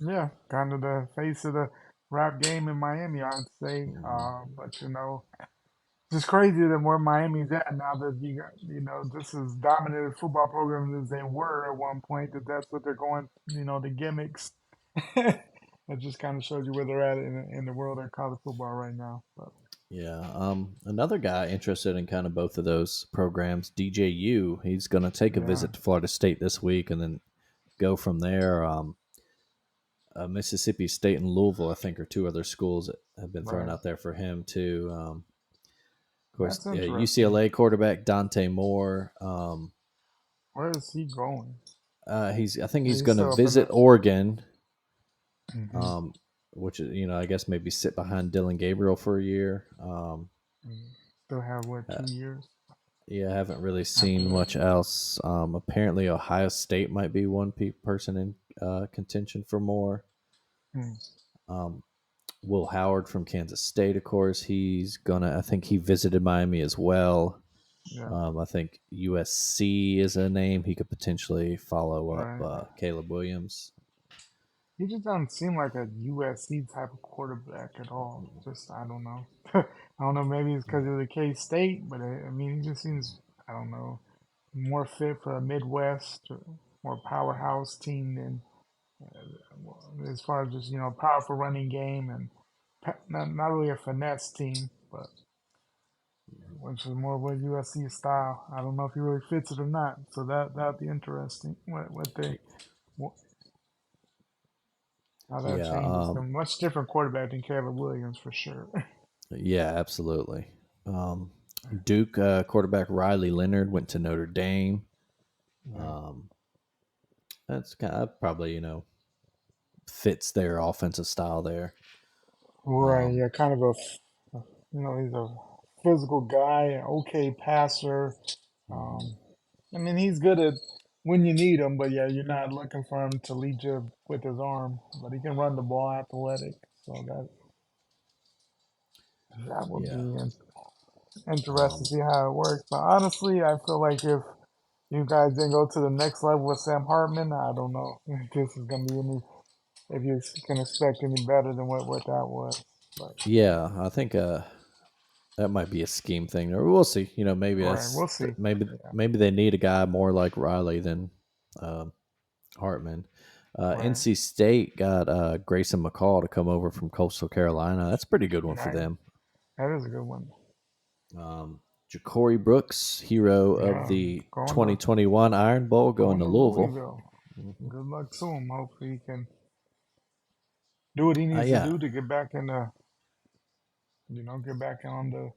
C: Yeah, kind of the face of the rap game in Miami, I'd say.
B: Mhm.
C: But it's crazy that where Miami's at now that just as dominant football programs as they were at one point, that's what they're going, the gimmicks. It just kind of shows you where they're at in the world of college football right now. But
B: Yeah. Another guy interested in kind of both of those programs, DJU. He's going to take a
C: yeah,
B: visit to Florida State this week and then go from there. Mississippi State and Louisville, I think, are two other schools that have been thrown
C: right.
B: out there for him too. Of course,
C: That's interesting.
B: UCLA quarterback Dante Moore.
C: Where is he going?
B: I think he's
C: He's
B: going to
C: still up in
B: visit
C: the.
B: Oregon,
C: Hmm.
B: um, which is I guess maybe sit behind Dylan Gabriel for a year.
C: Still have what,
B: Uh,
C: 2 years
B: yeah, I haven't really
C: after
B: seen
C: that.
B: much else. Apparently, Ohio State might be one person in contention for more.
C: Hmm.
B: Um, Will Howard from Kansas State, of course, he's gonna. I think he visited Miami as well.
C: Yeah,
B: I think USC is a name he could potentially follow up.
C: right.
B: Caleb Williams.
C: He just doesn't seem like a USC type of quarterback at all. Just I don't know. I don't know. Maybe it's because of the K State, but I mean, he just seems I don't know more fit for a Midwest or more powerhouse team than as far as just powerful running game and not really a finesse team, but which is more of a USC style. I don't know if he really fits it or not. So that'd be interesting. What how that
B: Yeah,
C: changes them. Much different quarterback than Caleb Williams for sure.
B: yeah, absolutely. Um, Duke quarterback Riley Leonard went to Notre Dame.
C: Right.
B: Um, that's kind of probably fits their offensive style there.
C: Right.
B: Um,
C: Yeah. Kind of he's a physical guy, an okay passer.
B: mhm.
C: Um, I mean, he's good at when you need him, but yeah, you're not looking for him to lead you with his arm, but he can run the ball, athletic. So that would be
B: Yeah.
C: interesting to
B: Um,
C: see how it works. But honestly, I feel like if you guys didn't go to the next level with Sam Hartman, I don't know if this is going to be any. if you can expect any better than what that was. But
B: Yeah, I think that might be a scheme thing, or we'll see. Maybe
C: right, we'll see. Yeah,
B: maybe they need a guy more like Riley than um Hartman.
C: right.
B: NC State got Grayson McCall to come over from Coastal Carolina. That's a pretty good one for
C: Nice.
B: them.
C: That is a good one.
B: Ja'Cory Brooks, hero of
C: Yeah,
B: the
C: going to
B: 2021 Iron Bowl, going
C: going
B: to
C: to
B: Louisville.
C: Louisville.
B: Hmm.
C: Good luck to him. Hopefully he can do what he needs to
B: Yeah.
C: do to get back in the, get back on the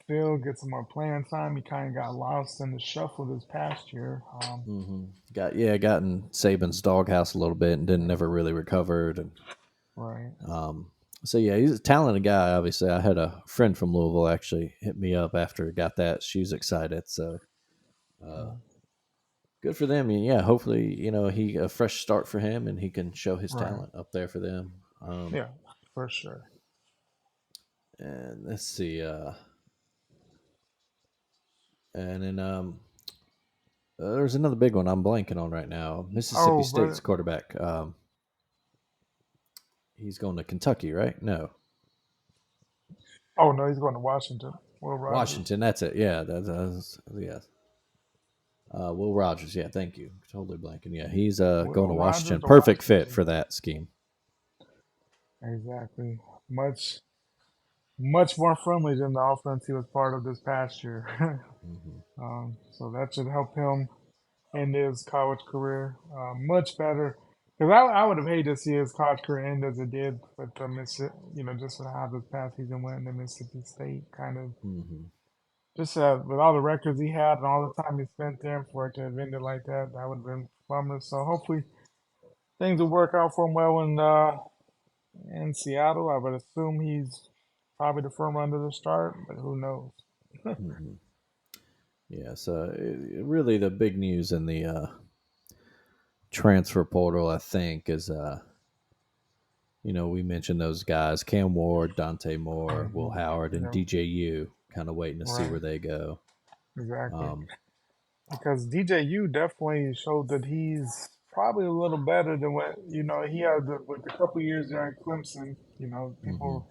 C: field, get some more playing time. He kind of got lost in the shuffle this past year.
B: Hmm. Got in Saban's doghouse a little bit and didn't never
C: Yeah,
B: really recovered. And
C: right.
B: um, so yeah, he's a talented guy. Obviously, I had a friend from Louisville actually hit me up after he got that. She was excited. So uh,
C: Yeah,
B: good for them. And yeah, hopefully he a fresh start for him and he can show his
C: right.
B: talent up there for them.
C: Yeah, for sure.
B: And let's see. And then there's another big one I'm blanking on right now. Mississippi
C: Oh,
B: State's
C: but
B: quarterback. He's going to Kentucky, right? No,
C: oh no, he's going to Washington. Will Rogers.
B: Washington. That's it. Yeah, that's yeah. Will Rogers. Yeah, thank you. Totally blanking. Yeah, he's going to
C: Will
B: Washington.
C: Rogers to
B: Perfect fit
C: Washington.
B: for that scheme.
C: Exactly. Much more friendly than the offense he was part of this past year.
B: Hmm.
C: So that should help him in his college career much better. Because I would have hated to see his college career end as it did with the Mississippi, just with how this past season went in the Mississippi State kind of
B: Hmm.
C: just with all the records he had and all the time he spent there and for it to have ended like that, that would have been bummer. So hopefully things will work out for him well in Seattle. I would assume he's probably the front runner to start, but who knows?
B: Hmm. Yeah. So really, the big news in the transfer portal, I think, is we mentioned those guys: Cam Ward, Dante Moore, Will
C: Hmm.
B: Howard, and
C: Yeah,
B: DJU. Kind of waiting to see
C: right,
B: where they go.
C: exactly.
B: Um,
C: Because DJU definitely showed that he's probably a little better than what he had with a couple years there at Clemson.
B: hmm.
C: People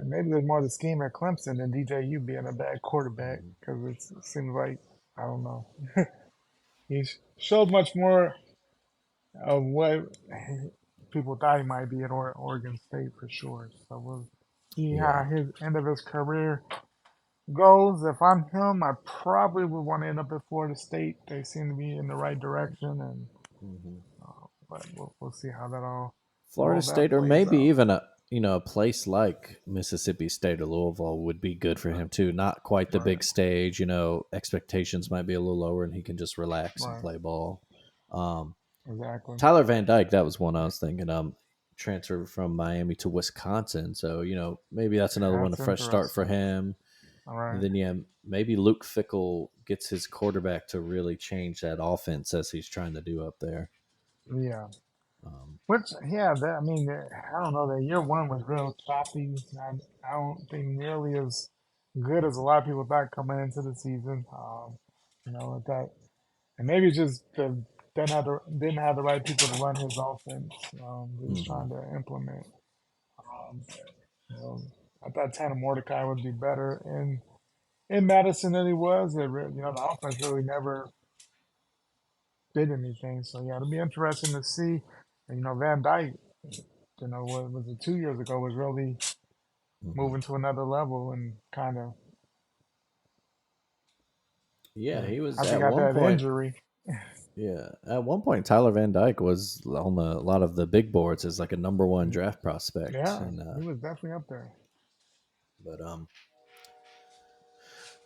C: maybe there's more the scheme at Clemson than DJU being a bad quarterback
B: Hmm.
C: because it seems like I don't know. He showed much more of what people thought he might be at Oregon State for sure. So we'll see
B: Yeah.
C: how his end of his career goes. If I'm him, I probably would want to end up at Florida State. They seem to be in the right direction, and
B: Hmm.
C: but we'll see how that
B: Florida
C: all that
B: State, or
C: plays
B: maybe
C: out.
B: even a place like Mississippi State or Louisville would be good for him too. Not quite the
C: Right,
B: big stage. Expectations might be a little lower, and he can just relax and
C: right,
B: play ball. Um,
C: exactly.
B: Tyler Van Dyke, that was one I was thinking. Transferred from Miami to Wisconsin, so maybe that's another one, a
C: That's
B: fresh start for
C: interesting.
B: him.
C: All
B: And
C: right.
B: then yeah, maybe Luke Fickle gets his quarterback to really change that offense as he's trying to do up there.
C: Yeah.
B: Um,
C: Which, yeah, I mean, I don't know. That year one was real choppy. I don't think nearly as good as a lot of people thought coming into the season. With that, and maybe it's just didn't have the right people to run his offense. He was
B: mhm,
C: trying to implement. Um, you know, I thought Tanner Mordecai would be better in Madison than he was. The offense really never did anything. So yeah, it'll be interesting to see. And, Van Dyke, what was it 2 years ago, was really
B: mhm.
C: moving to another level and kind of
B: Yeah, he was
C: after he
B: at
C: got
B: one
C: that
B: point.
C: injury.
B: Yeah, at one point, Tyler Van Dyke was on a lot of the big boards as like a number one draft prospect,
C: Yeah,
B: and
C: he was definitely up there.
B: but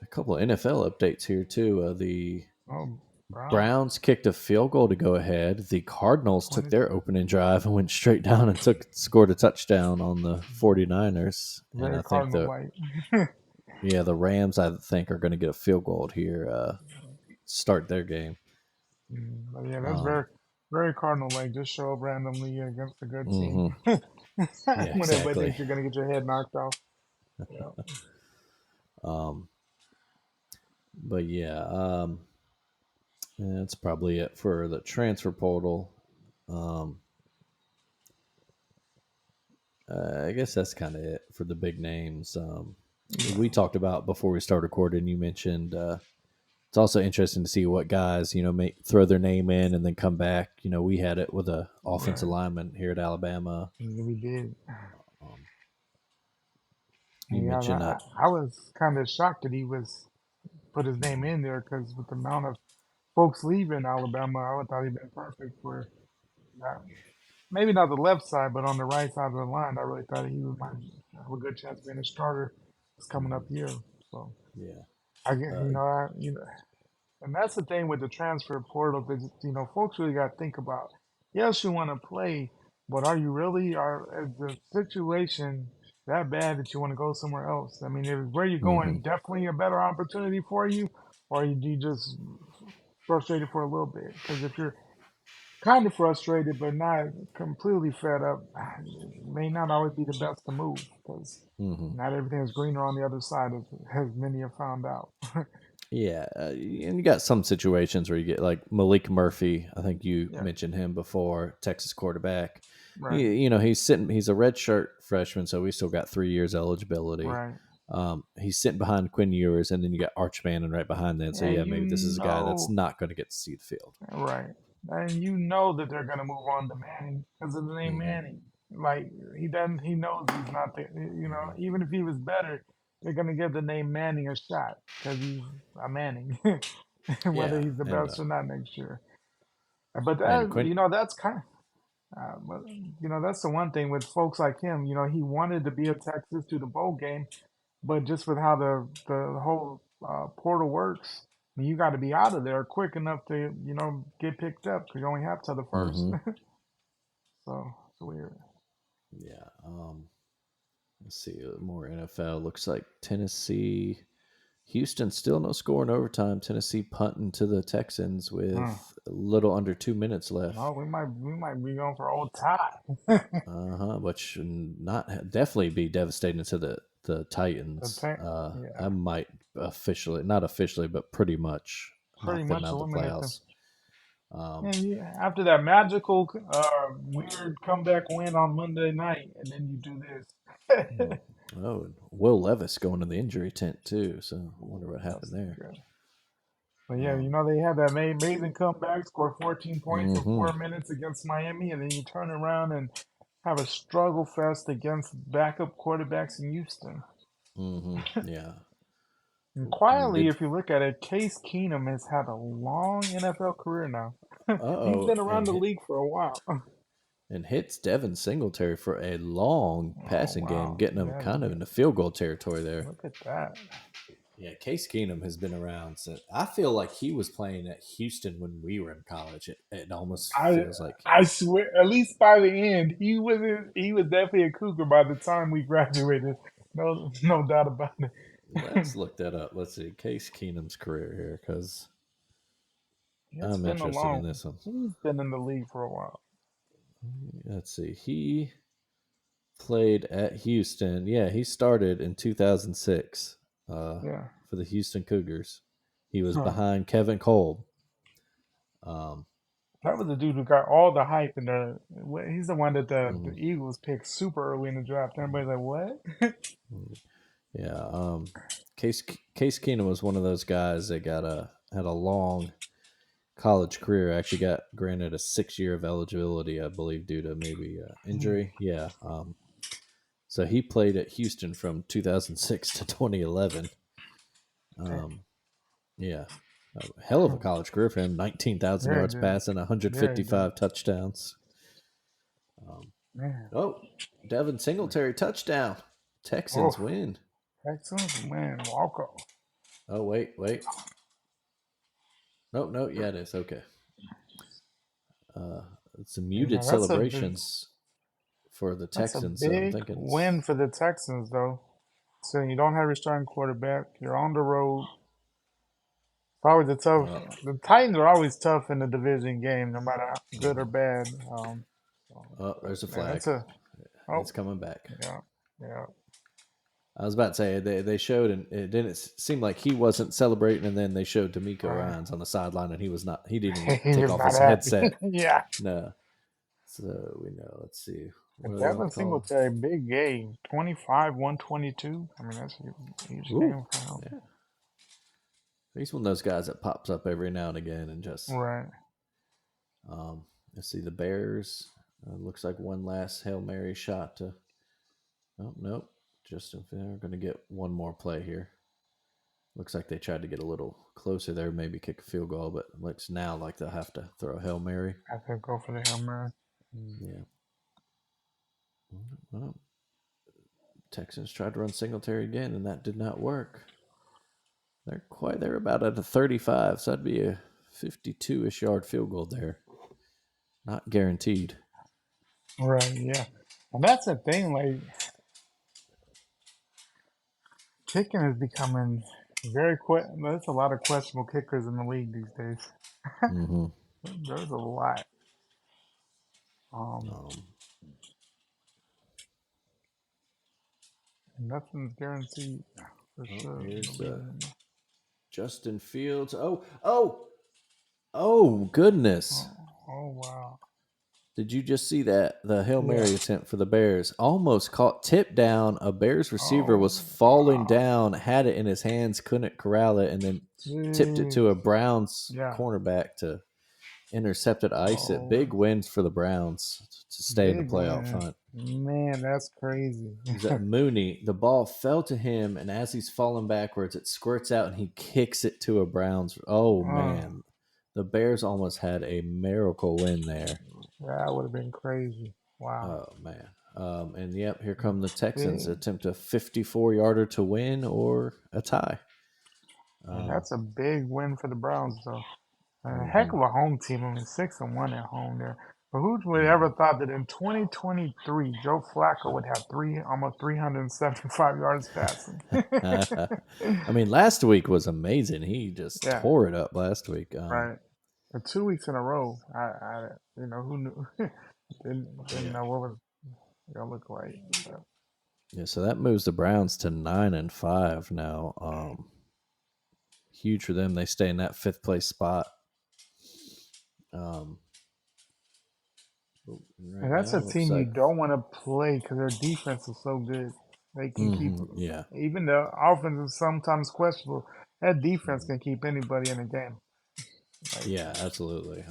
B: a couple of NFL updates here too. The
C: Oh, Brown,
B: Browns kicked a field goal to go ahead. The Cardinals took
C: 20,
B: their opening drive and went straight down and scored a touchdown on the 49ers. And
C: very
B: I think
C: Cardinal like.
B: the Rams I think are going to get a field goal here start their game.
C: But yeah, that's
B: Um,
C: very, very Cardinal like. Just show up randomly against a good team
B: hmm. Yeah,
C: when everybody
B: exactly.
C: thinks you're gonna get your head knocked off. Yeah,
B: Um, but yeah, that's probably it for the transfer portal. Um, I guess that's kind of it for the big names.
C: Yeah.
B: We talked about before we started recording. You mentioned it's also interesting to see what guys throw their name in and then come back. We had it with a offensive
C: Right.
B: lineman here at Alabama.
C: Yeah, we did.
B: Um, you
C: Yeah,
B: mentioned
C: I was kind of shocked that he was put his name in there because with the amount of folks leaving Alabama, I would thought he'd been perfect for that. Maybe not the left side, but on the right side of the line, I really thought he might have a good chance of being a starter this coming up
B: mhm,
C: year. So
B: yeah,
C: I get,
B: uh,
C: and that's the thing with the transfer portal. Is, folks really got to think about. Yes, you want to play, but are you really? Is the situation that bad that you want to go somewhere else? I mean, is where you're
B: hmm
C: going definitely a better opportunity for you, or are you just frustrated for a little bit? Because if you're kind of frustrated but not completely fed up, it may not always be the best to move because
B: hmm
C: not everything is greener on the other side, as many have found out.
B: yeah, and you got some situations where you get like Malik Murphy. I think you
C: Yeah,
B: mentioned him before, Texas quarterback.
C: right,
B: He's a redshirt freshman, so we still got 3 years eligibility.
C: right.
B: He's sitting behind Quinn Ewers, and then you got Arch Manning right behind that. So
C: And
B: yeah,
C: you
B: maybe this is a guy that's
C: know,
B: not going to get to see the field.
C: right. And you know that they're going to move on to Manning because of the name
B: Hmm
C: Manning. Like, he knows he's not the,
B: hmm
C: even if he was better, they're going to give the name Manning a shot because he's a Manning, whether
B: Yeah,
C: he's the
B: and
C: best or not next year. But
B: and
C: that,
B: Quinn.
C: that's kind of, but that's the one thing with folks like him. He wanted to be a Texas to the bowl game, but just with how the whole portal works, I mean, you got to be out of there quick enough to get picked up because you only have till the first.
B: hmm
C: So it's weird.
B: Yeah. Let's see. More NFL looks like Tennessee. Houston still no score in overtime. Tennessee punting to the Texans
C: Hmm.
B: with a little under 2 minutes left.
C: No, we might be going for old tie.
B: Which should not definitely be devastating to the
C: The
B: Titans.
C: tank, yeah,
B: I might not officially, but pretty much
C: pretty
B: knock them
C: much
B: out of the
C: eliminate them.
B: playoffs. Um,
C: And yeah, after that magical, weird comeback win on Monday night, and then you do
B: hmm.
C: this.
B: Oh, and Will Levis going to the injury tent too. So I wonder what
C: That's
B: happened
C: not
B: there.
C: good. But yeah,
B: Um,
C: they had that amazing comeback, scored 14 points in
B: hmm
C: 4 minutes against Miami, and then you turn around and have a struggle fest against backup quarterbacks in Houston.
B: Yeah.
C: And
B: I mean,
C: quietly,
B: did
C: if you look at it, Case Keenum has had a long NFL career now. He's
B: oh
C: been around the league for a while.
B: and hits Devin Singletary for a long
C: Oh
B: passing game,
C: wow,
B: getting him
C: yeah,
B: kind of into field goal territory there.
C: look at that.
B: Yeah, Case Keenum has been around since I feel like he was playing at Houston when we were in college. It almost
C: I
B: feels like
C: I swear, at least by the end, he was definitely a Cougar by the time we graduated. No doubt about it.
B: let's look that up. Let's see Case Keenum's career here because
C: It's
B: I'm
C: been a
B: interested in
C: long.
B: this one.
C: He's been in the league for a while.
B: Let's see. He played at Houston. Yeah, he started in 2006
C: Yeah.
B: for the Houston Cougars. He was
C: Huh.
B: behind Kevin Kolb. Um,
C: That was the dude who got all the hype in the. He's the one that the
B: mhm,
C: Eagles picked super early in the draft. Everybody's like, "What?"
B: yeah, Case Case Keenum was one of those guys that had a long college career. Actually, got granted a 6 year of eligibility, I believe, due to maybe injury. Yeah. So he played at Houston from 2006 to 2011.
C: Damn.
B: Um, yeah, a hell of a college career for him. 19,000
C: Yeah, he
B: yards
C: did.
B: passing,
C: Yeah, he did.
B: 155 touchdowns. Um,
C: Man.
B: oh, Devin Singletary touchdown.
C: Oh,
B: Texans win.
C: Texans, man, Walker.
B: Oh wait. No, no, yeah, it is okay. Uh, it's a
C: You
B: muted
C: know,
B: celebrations for the
C: that's a
B: Texans, so I'm
C: big
B: thinking
C: win
B: it's
C: for the Texans, though. So you don't have your starting quarterback. You're on the road. It's always a tough.
B: uh,
C: The Titans are always tough in the division game, no matter how good or
B: mhm.
C: bad. But
B: There's a
C: man,
B: flag.
C: it's a.
B: It's
C: Oh,
B: coming back.
C: yeah, yeah.
B: I was about to say they showed, and it didn't seem like he wasn't celebrating, and then they showed D'Amico
C: Right.
B: Ryans on the sideline, and he was not. He didn't even
C: He
B: take
C: was
B: off
C: not
B: his
C: happy.
B: headset.
C: Yeah.
B: No, so we know. Let's see. What
C: But
B: are they on
C: Devin
B: the call?
C: Singletary, big game, 25, 122. I mean, that's a huge
B: Ooh,
C: game for him.
B: yeah. He's one of those guys that pops up every now and again and just.
C: Right.
B: Um, let's see the Bears. Looks like one last Hail Mary shot to. Oh nope, Justin. They're going to get one more play here. Looks like they tried to get a little closer there, maybe kick a field goal, but looks now like they'll have to throw a Hail Mary.
C: I could go for the Hammer.
B: Yeah. Well, Texans tried to run Singletary again, and that did not work. They're about at a 35, so that'd be a 52-ish yard field goal there. Not guaranteed.
C: Right, yeah. And that's the thing, like, kicking is becoming there's a lot of questionable kickers in the league these days.
B: Mm-hmm.
C: There's a lot. Um,
B: Um,
C: Nothing's guaranteed for sure in the
B: here's
C: league anymore.
B: Justin Fields. Oh, goodness.
C: Oh wow.
B: Did you just see that? The Hail
C: Yeah.
B: Mary attempt for the Bears almost caught tipped down. A Bears receiver
C: Oh
B: was falling
C: wow.
B: down, had it in his hands, couldn't corral it, and then tipped it
C: Jeez.
B: to a Browns
C: Yeah.
B: cornerback to intercept it, ice it.
C: Oh,
B: Big wins for the Browns to stay in the
C: big
B: playoff
C: win.
B: hunt.
C: Man, that's crazy.
B: Is that Mooney? The ball fell to him, and as he's falling backwards, it squirts out, and he kicks it to a Browns. Oh
C: uh,
B: man, the Bears almost had a miracle win there.
C: that would have been crazy. Wow.
B: Oh man. And yep, here come the Texans
C: Big.
B: attempt a 54-yarder to win or a tie.
C: And
B: Um,
C: that's a big win for the Browns, though. A heck
B: mhm,
C: of a home team. I mean, 6-1 at home there. But who would ever
B: mhm.
C: thought that in 2023, Joe Flacco would have almost 375 yards passing?
B: I mean, last week was amazing. He just
C: Yeah,
B: tore it up last week.
C: right. For 2 weeks in a row, who knew? Didn't
B: Yeah,
C: know what was gonna look like. But,
B: yeah. So that moves the Browns to 9-5 now. Huge for them. They stay in that fifth place spot. Um, right
C: and that's
B: now
C: a
B: looks
C: team you
B: like.
C: don't want to play because their defense is so good. They can keep
B: Yeah.
C: even the offense is sometimes questionable. That defense
B: Mhm.
C: can keep anybody in the game. Like,
B: Yeah, absolutely.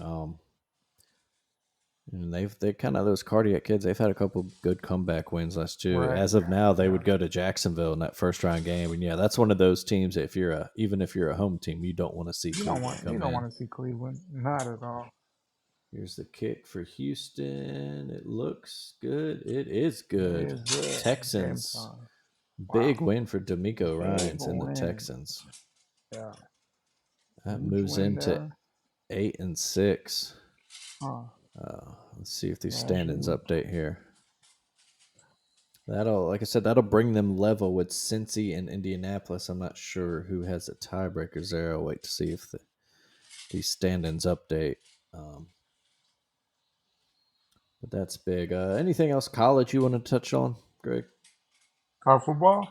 B: And they're kind of those cardiac kids. They've had a couple good comeback wins last year.
C: right?
B: As of now, they
C: Yeah.
B: would go to Jacksonville in that first round game, and yeah, that's one of those teams. That even if you're a home team, you don't want to see Cleveland
C: You
B: come
C: don't
B: in.
C: want to see Cleveland, not at all.
B: Here's the kick for Houston. It looks good. It is good.
C: It is good. Game
B: Texans,
C: time.
B: big
C: Wow,
B: win for D'Amico
C: big
B: Ryans and the
C: win.
B: Texans.
C: Yeah,
B: That
C: huge
B: moves
C: win
B: them to
C: there.
B: 8-6.
C: Huh?
B: Let's see if these
C: Yeah, that's
B: standings
C: huge.
B: update here. Like I said, that'll bring them level with Cincy and Indianapolis. I'm not sure who has the tiebreakers there. I'll wait to see if these standings update. Um, but that's big. Anything else college you want to touch on, Greg?
C: College football?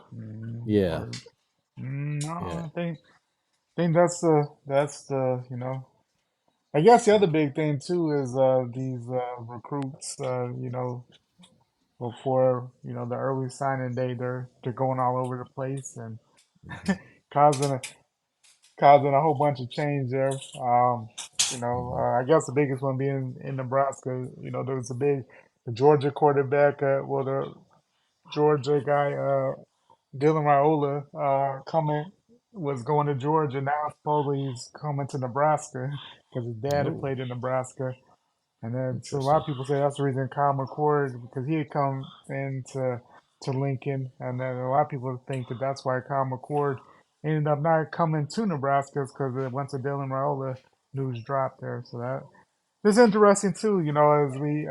B: Yeah,
C: No,
B: yeah.
C: I think that's the I guess the other big thing too is these recruits. Before the early signing day, they're going all over the place and
B: Hmm.
C: causing a, causing a whole bunch of change there.
B: Hmm.
C: I guess the biggest one being in Nebraska. There was the Georgia quarterback. The Georgia guy, Dylan Raiola, coming was going to Georgia. Now supposedly he's coming to Nebraska because his dad had
B: Oh,
C: played in Nebraska. And then so a lot
B: interesting.
C: of people say that's the reason Kyle McCord because he had come into Lincoln, and then a lot of people think that that's why Kyle McCord ended up not coming to Nebraska because once the Dylan Raiola news dropped there. So that it's interesting too. As we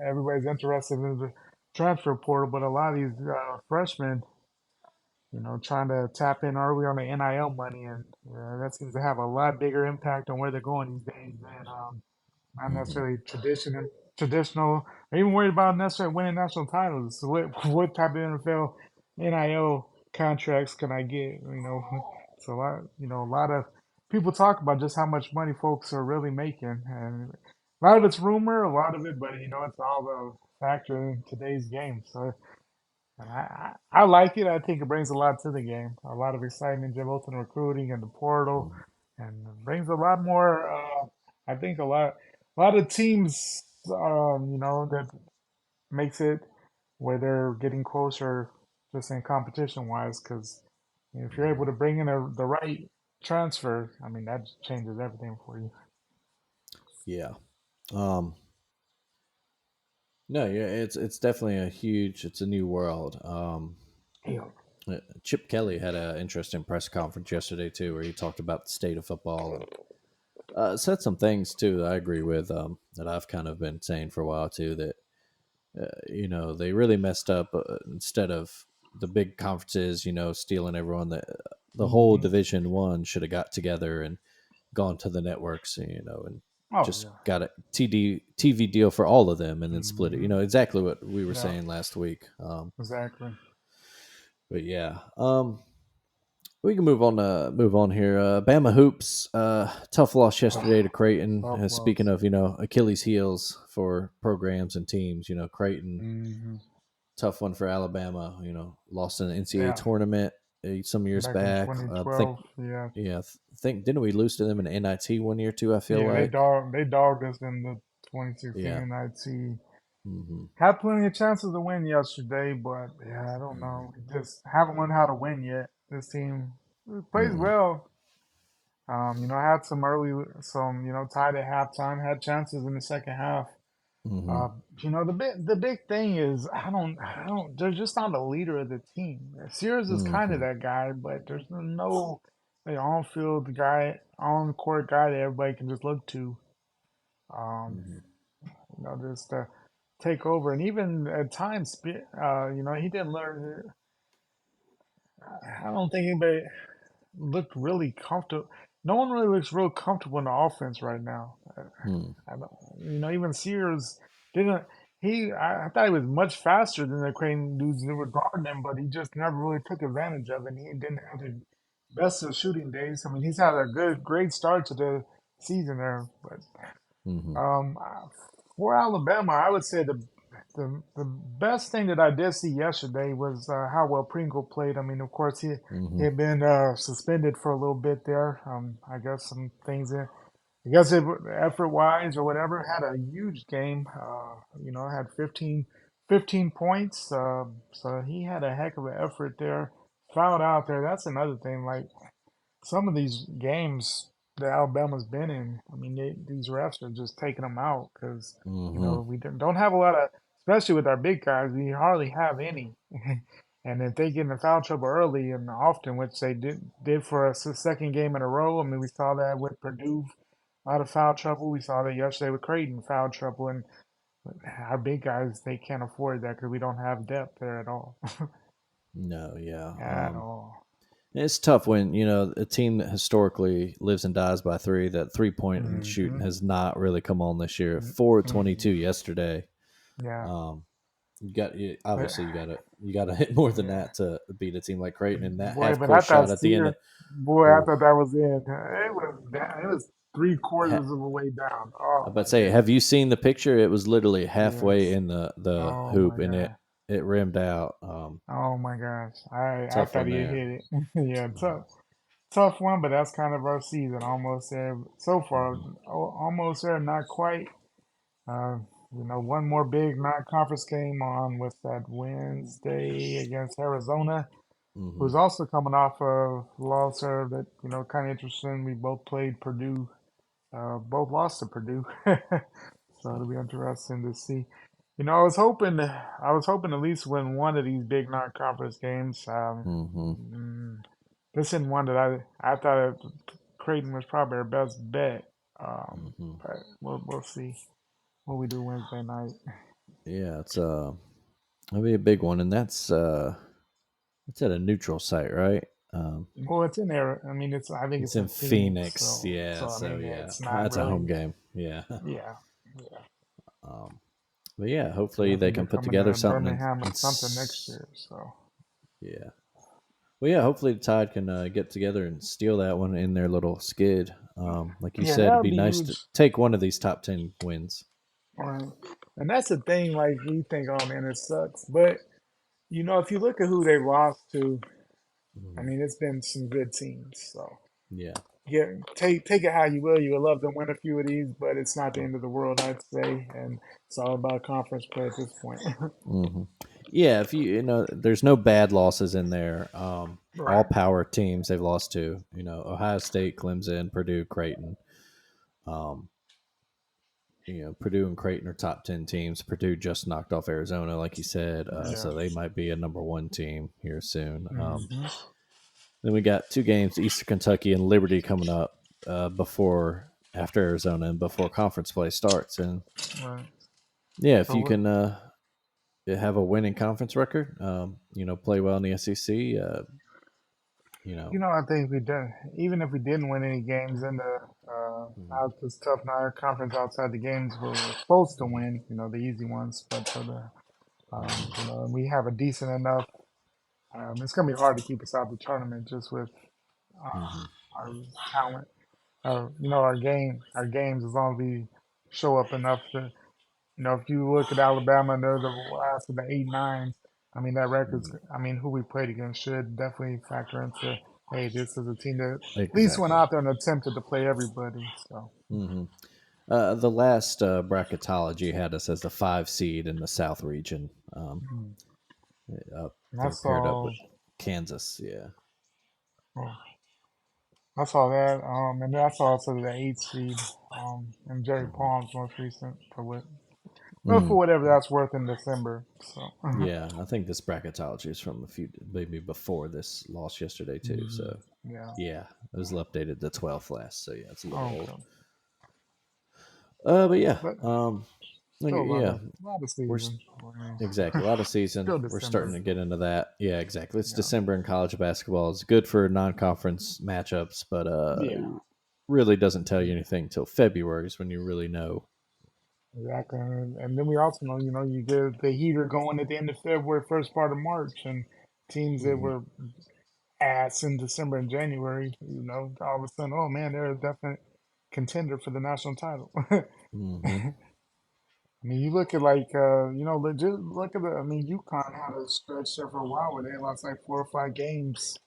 C: everybody's interested in the transfer portal, but a lot of these freshmen, trying to tap in early on the NIL money, and that seems to have a lot bigger impact on where they're going these days than not
B: Hmm.
C: necessarily traditional, or even worried about necessarily winning national titles. So what type of NFL NIL contracts can I get? It's a lot of people talk about just how much money folks are really making, and a lot of it's rumor, a lot of it, but it's all those. factor in today's game. So I like it. I think it brings a lot to the game, a lot of excitement, both in recruiting and the portal, and it brings a lot more. I think a lot of teams, that makes it where they're getting closer, just in competition wise. Because if you're able to bring in the right transfer, I mean that changes everything for you.
B: Yeah. Um, no, yeah, it's definitely it's a new world.
C: Yeah.
B: Chip Kelly had an interesting press conference yesterday too, where he talked about the state of football and said some things too that I agree with, that I've kind of been saying for a while too. That they really messed up, instead of the big conferences, stealing everyone. The whole
C: Hmm.
B: Division 1 should have got together and gone to the networks, and
C: Oh
B: just
C: yeah.
B: got a TV deal for all of them and then split it.
C: Hmm.
B: Exactly what we were
C: Yeah.
B: saying last week.
C: Exactly.
B: But yeah, we can move on here. Bama hoops, tough loss yesterday to Creighton.
C: Tough
B: Speaking
C: loss.
B: of Achilles heels for programs and teams, Creighton,
C: Hmm.
B: tough one for Alabama. Lost in the NCAA
C: Yeah.
B: tournament some years
C: Back in
B: back. Think
C: 2012. Yeah.
B: yeah, think didn't we lose to them in NIT one year too? I feel
C: Yeah,
B: like
C: they dogged us in the 2016
B: yeah.
C: NIT.
B: Hmm.
C: Had plenty of chances to win yesterday, but yeah, I don't
B: Hmm.
C: know. Just haven't learned how to win yet. This team plays
B: Hmm.
C: well. Had some tied at halftime, had chances in the second half.
B: Hmm.
C: Uh, the big thing is I don't. There's just not a leader of the team. Sears is kind of
B: Hmm.
C: that guy, but there's no on field guy, on court guy that everybody can just look to. Um,
B: Hmm.
C: just to take over, and even at times, he didn't learn. I don't think anybody looked really comfortable. No one really looks real comfortable in the offense right now.
B: Hmm.
C: I don't, even Sears didn't. I thought he was much faster than the Crane dudes that were guarding him, but he just never really took advantage of it. He didn't have the best of shooting days. I mean, he's had a great start to the season there, but
B: Hmm.
C: um, for Alabama, I would say the best thing that I did see yesterday was how well Pringle played. I mean, of course, he
B: Hmm.
C: had been suspended for a little bit there. I guess some things in. I guess effort wise or whatever, had a huge game. Had 15 points. So he had a heck of an effort there. Fouled out there. That's another thing. Like some of these games that Alabama's been in, I mean, these refs are just taking them out because
B: Hmm.
C: we don't have a lot of, especially with our big guys, we hardly have any. And if they get into foul trouble early and often, which they did for a second game in a row, I mean, we saw that with Purdue out of foul trouble. We saw that yesterday with Creighton foul trouble, and our big guys they can't afford that because we don't have depth there at all,
B: No, yeah.
C: at all.
B: It's tough when a team that historically lives and dies by three. That 3 point and shooting
C: Hmm.
B: has not really come on this year. 4 of 22
C: Hmm.
B: yesterday.
C: Yeah.
B: Um,
C: But
B: obviously you gotta hit more than
C: yeah,
B: that to beat a team like Creighton. And that
C: boy,
B: half
C: but I
B: court
C: thought
B: shot at the end of
C: Sear, boy, I
B: oh,
C: thought that was it. It was down. It was three
B: ha,
C: quarters of the way down.
B: I
C: Oh
B: about
C: my
B: to say, have
C: goodness.
B: you seen the picture? It was literally halfway
C: Yes.
B: in the
C: Oh
B: hoop,
C: my
B: and
C: god.
B: it rimmed out.
C: Oh my gosh. I
B: Tough
C: thought
B: one
C: he had
B: there.
C: hit it. Yeah, tough one, but that's kind of our season. Almost there so far.
B: Hmm.
C: Almost there, not quite. Uh, one more big non-conference game on with that Wednesday against Arizona,
B: Hmm.
C: who's also coming off a loss there that, kind of interesting. We both played Purdue, both lost to Purdue. So it'll be interesting to see. I was hoping at least win one of these big non-conference games.
B: Hmm.
C: Mm, this isn't one that I thought Creighton was probably our best bet.
B: Hmm.
C: But we'll see what we do Wednesday night.
B: Yeah, that'll be a big one, and it's at a neutral site, right? Um,
C: Well, it's in there. I mean, I think
B: it's
C: it's
B: in
C: in Phoenix,
B: Phoenix.
C: so
B: Yeah,
C: I
B: so
C: mean,
B: yeah,
C: it's not
B: that's a home
C: really.
B: game. Yeah.
C: Yeah, yeah.
B: um, but yeah,
C: And
B: hopefully
C: I
B: they
C: think they're
B: can put
C: coming
B: together
C: to
B: something
C: Birmingham or something next year. So
B: yeah. Well, yeah, hopefully the Tide can get together and steal that one in their little skid. Like you
C: yeah,
B: said,
C: that
B: it'd
C: would
B: be
C: be
B: nice
C: huge.
B: to take one of these top 10 wins.
C: Right. And that's the thing, like you think, oh man, it sucks. But if you look at who they lost to, I
B: Mhm.
C: mean, it's been some good teams. So
B: Yeah.
C: yeah, take it how you will. You would love to win a few of these, but it's not the end of the world, I'd say. And it's all about conference play at this point.
B: Hmm. Yeah, if there's no bad losses in there. All
C: Right.
B: power teams they've lost to. Ohio State, Clemson, Purdue, Creighton. Um, Purdue and Creighton are top 10 teams. Purdue just knocked off Arizona, like you said,
C: Yeah.
B: so they might be a number one team here soon.
C: Hmm.
B: Then we got two games: Eastern Kentucky and Liberty coming up before after Arizona and before conference play starts. And
C: Right.
B: yeah, if
C: So
B: you
C: what?
B: can have a winning conference record, play well in the SEC, you know,
C: I think we did. Even if we didn't win any games in the
B: mhm,
C: out this tough conference outside the games we're supposed to win, the easy ones, but for the
B: mhm,
C: we have a decent enough. It's gonna be hard to keep us out of the tournament just with
B: mhm,
C: our talent. Our games, as long as we show up enough to, if you look at Alabama and they're the last of the 8-9, I mean, that record's,
B: mhm.
C: I mean, who we played against should definitely factor into, hey, this is a team that at least went
B: Exactly.
C: out there and attempted to play everybody. So,
B: Hmm. The last bracketology had us as the 5 seed in the South region.
C: mm, and I
B: They're paired up
C: saw,
B: with Kansas. Yeah.
C: well, I saw that, and then I saw also the 8 seed, and Jerry
B: Hmm.
C: Palm's most recent for
B: Mm.
C: whatever that's worth in December. So,
B: Yeah, I think this bracketology is from a few maybe before this loss yesterday too.
C: mhm,
B: So
C: yeah,
B: yeah, it was updated the 12th last. So yeah, it's a little old.
C: okay,
B: But yeah,
C: but
B: like,
C: still
B: yeah,
C: a lot of
B: we're
C: season. I mean,
B: exactly a lot of season.
C: still
B: We're starting
C: December.
B: to get into that. Yeah, exactly. It's
C: Yeah,
B: December in college basketball. It's good for non-conference matchups, but
C: yeah,
B: really doesn't tell you anything until February is when you really know.
C: exactly. And then we also know, you get the heater going at the end of February, first part of March, and teams that
B: Hmm.
C: were ass in December and January, all of a sudden, oh man, they're a definite contender for the national title.
B: Hmm.
C: I mean, you look at legit look at I mean, UConn had a stretch there for a while where they lost like 4 or 5 games,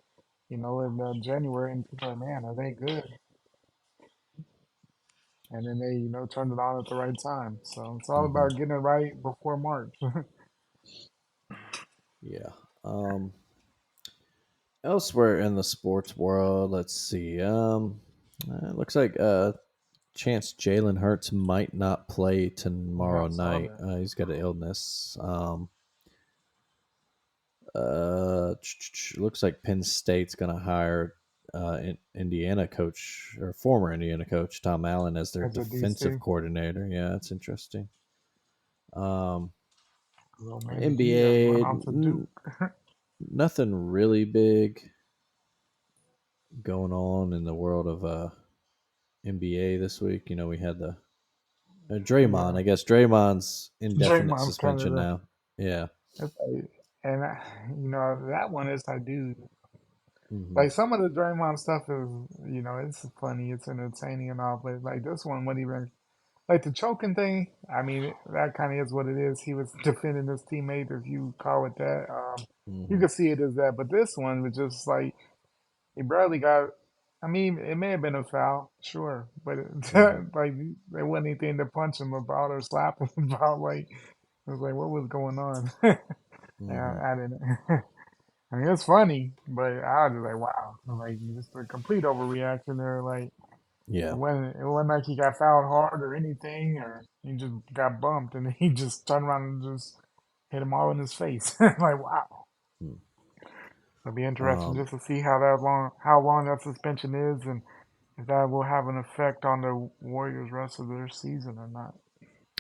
C: in January, and people are like, man, are they good? And then they, turned it on at the right time. So it's all
B: Hmm.
C: about getting it right before March.
B: Yeah. Elsewhere in the sports world, let's see. It looks like chance Jalen Hurts might not play
C: Yeah,
B: tomorrow
C: I saw
B: night.
C: that.
B: He's got an illness. Looks like Penn State's going to hire Indiana coach or former Indiana coach Tom Allen as their
C: As a
B: defensive
C: DC,
B: coordinator. Yeah, that's interesting. Um,
C: oh man, he went
B: NBA,
C: on to Duke.
B: nothing really big going on in the world of NBA this week. We had the Draymond.
C: Yeah,
B: I guess Draymond's indefinite
C: Draymond's kind of
B: suspension now. Yeah.
C: and that one is like, dude,
B: Hmm.
C: like some of the Draymond stuff is, it's funny, it's entertaining and all, but like this one, what even like the choking thing. I mean, that kind of is what it is. He was defending his teammate, if you call it that. You
B: Hmm.
C: could see it as that, but this one was just like he barely got. I mean, it may have been a foul, sure, but
B: Hmm.
C: like there wasn't anything to punch him about or slap him about. Like it was like, what was going on? Yeah,
B: Hmm.
C: I didn't. I mean, it's funny, but I was just like, wow, like just a complete overreaction there. Like
B: Yeah.
C: it wasn't like he got fouled hard or anything, or he just got bumped, and he just turned around and just hit him all in his face. Like wow,
B: Mm.
C: it'll be interesting
B: Um,
C: just to see how long that suspension is, and if that will have an effect on the Warriors' rest of their season or not.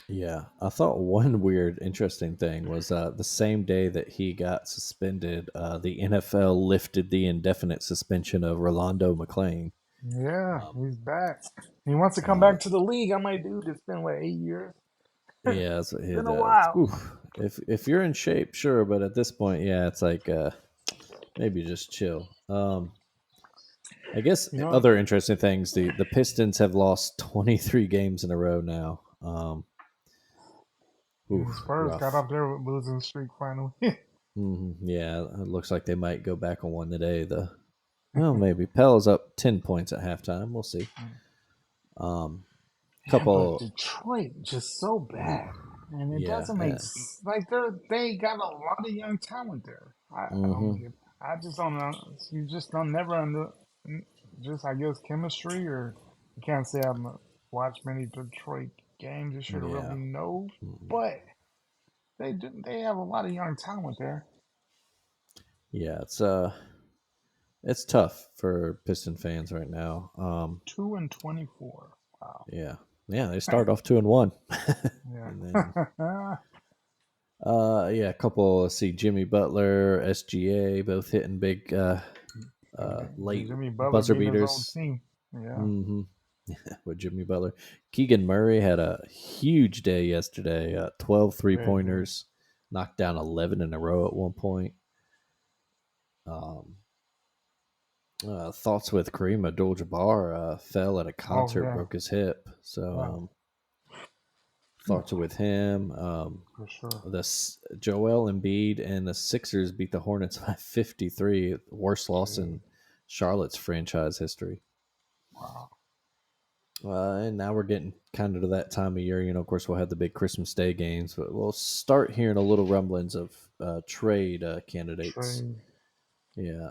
B: yeah. I thought one weird, interesting thing was the same day that he got suspended, the NFL lifted the indefinite suspension of Rolando McClain.
C: Yeah,
B: Um,
C: he's back. He wants to come
B: uh,
C: back to the league. I'm like, dude, it's been what 8 years.
B: yeah, so
C: It's been a while.
B: if you're in shape, sure, but at this point, yeah, it's like maybe just chill. I guess
C: You know,
B: other interesting things: the Pistons have lost 23 games in a row now.
C: And the
B: Oof,
C: Spurs got
B: rough.
C: up there with losing streak finally.
B: Yeah, it looks like they might go back on one today. Well, maybe Pell's up 10 points at halftime. We'll see. Um,
C: Yeah, but
B: couple.
C: Detroit just so
B: Ooh,
C: bad, and it
B: yeah.
C: doesn't make like they got a lot of young talent there. I don't
B: Mm-hmm.
C: get. I just don't know. You just don't never under. Just I guess chemistry, or you can't say I've watched many Detroit games this year to
B: Yeah.
C: really know.
B: Mhm.
C: But they have a lot of young talent there.
B: Yeah. It's tough for Piston fans right now.
C: 2-24. Wow.
B: Yeah. Yeah. They start off 2-1, and then
C: Yeah.
B: yeah, a couple. Let's see, Jimmy Butler, SGA, both hitting big late
C: Jimmy Butler
B: buzzer
C: beating his old
B: beaters.
C: team. Yeah.
B: Mm-hmm. With Jimmy Butler. Keegan Murray had a huge day yesterday. 12
C: Yeah, he did.
B: pointers, knocked down 11 in a row at one point. Um, thoughts with Kareem Abdul-Jabbar fell at a
C: Oh
B: concert,
C: yeah.
B: broke his hip. So
C: Yeah.
B: thoughts are with him.
C: For sure.
B: Joel Embiid and the Sixers beat the Hornets by 53, worst loss
C: Jeez.
B: in Charlotte's franchise history.
C: Wow.
B: And now we're getting kind of to that time of year. Of course, we'll have the big Christmas Day games, but we'll start hearing a little rumblings of trade candidates.
C: Trade.
B: Yeah.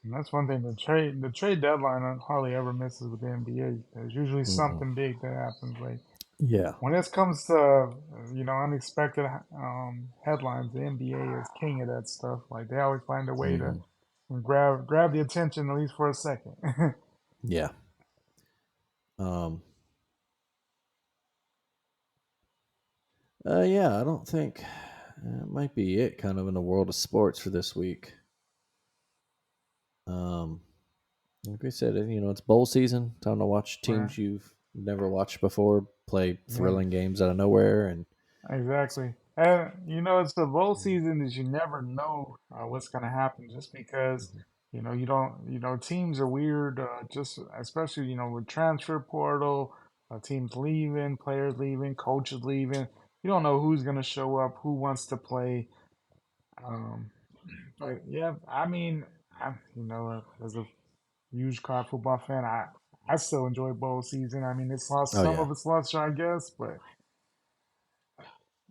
C: And that's one thing. The trade deadline hardly ever misses with the NBA. There's usually
B: Mm-mm.
C: something big that happens. Like
B: Yeah.
C: when it comes to unexpected headlines, the NBA is king of that stuff. Like they always find a way to
B: Hmm.
C: grab the attention at least for a second.
B: Yeah. Um, yeah, I don't think it might be it kind of in the world of sports for this week. Um, like we said, it's bowl season. Time to watch
C: Right.
B: teams you've never watched before play
C: Yeah.
B: thrilling games out of nowhere. And
C: Exactly. And it's the bowl season that you never know what's going to happen just because you don't teams are weird just especially with transfer portal, teams leaving, players leaving, coaches leaving. You don't know who's going to show up, who wants to play. Um, but yeah, I mean, as a huge college football fan, I still enjoy bowl season. I mean, it's lost
B: oh
C: some
B: yeah,
C: of its luster, I guess, but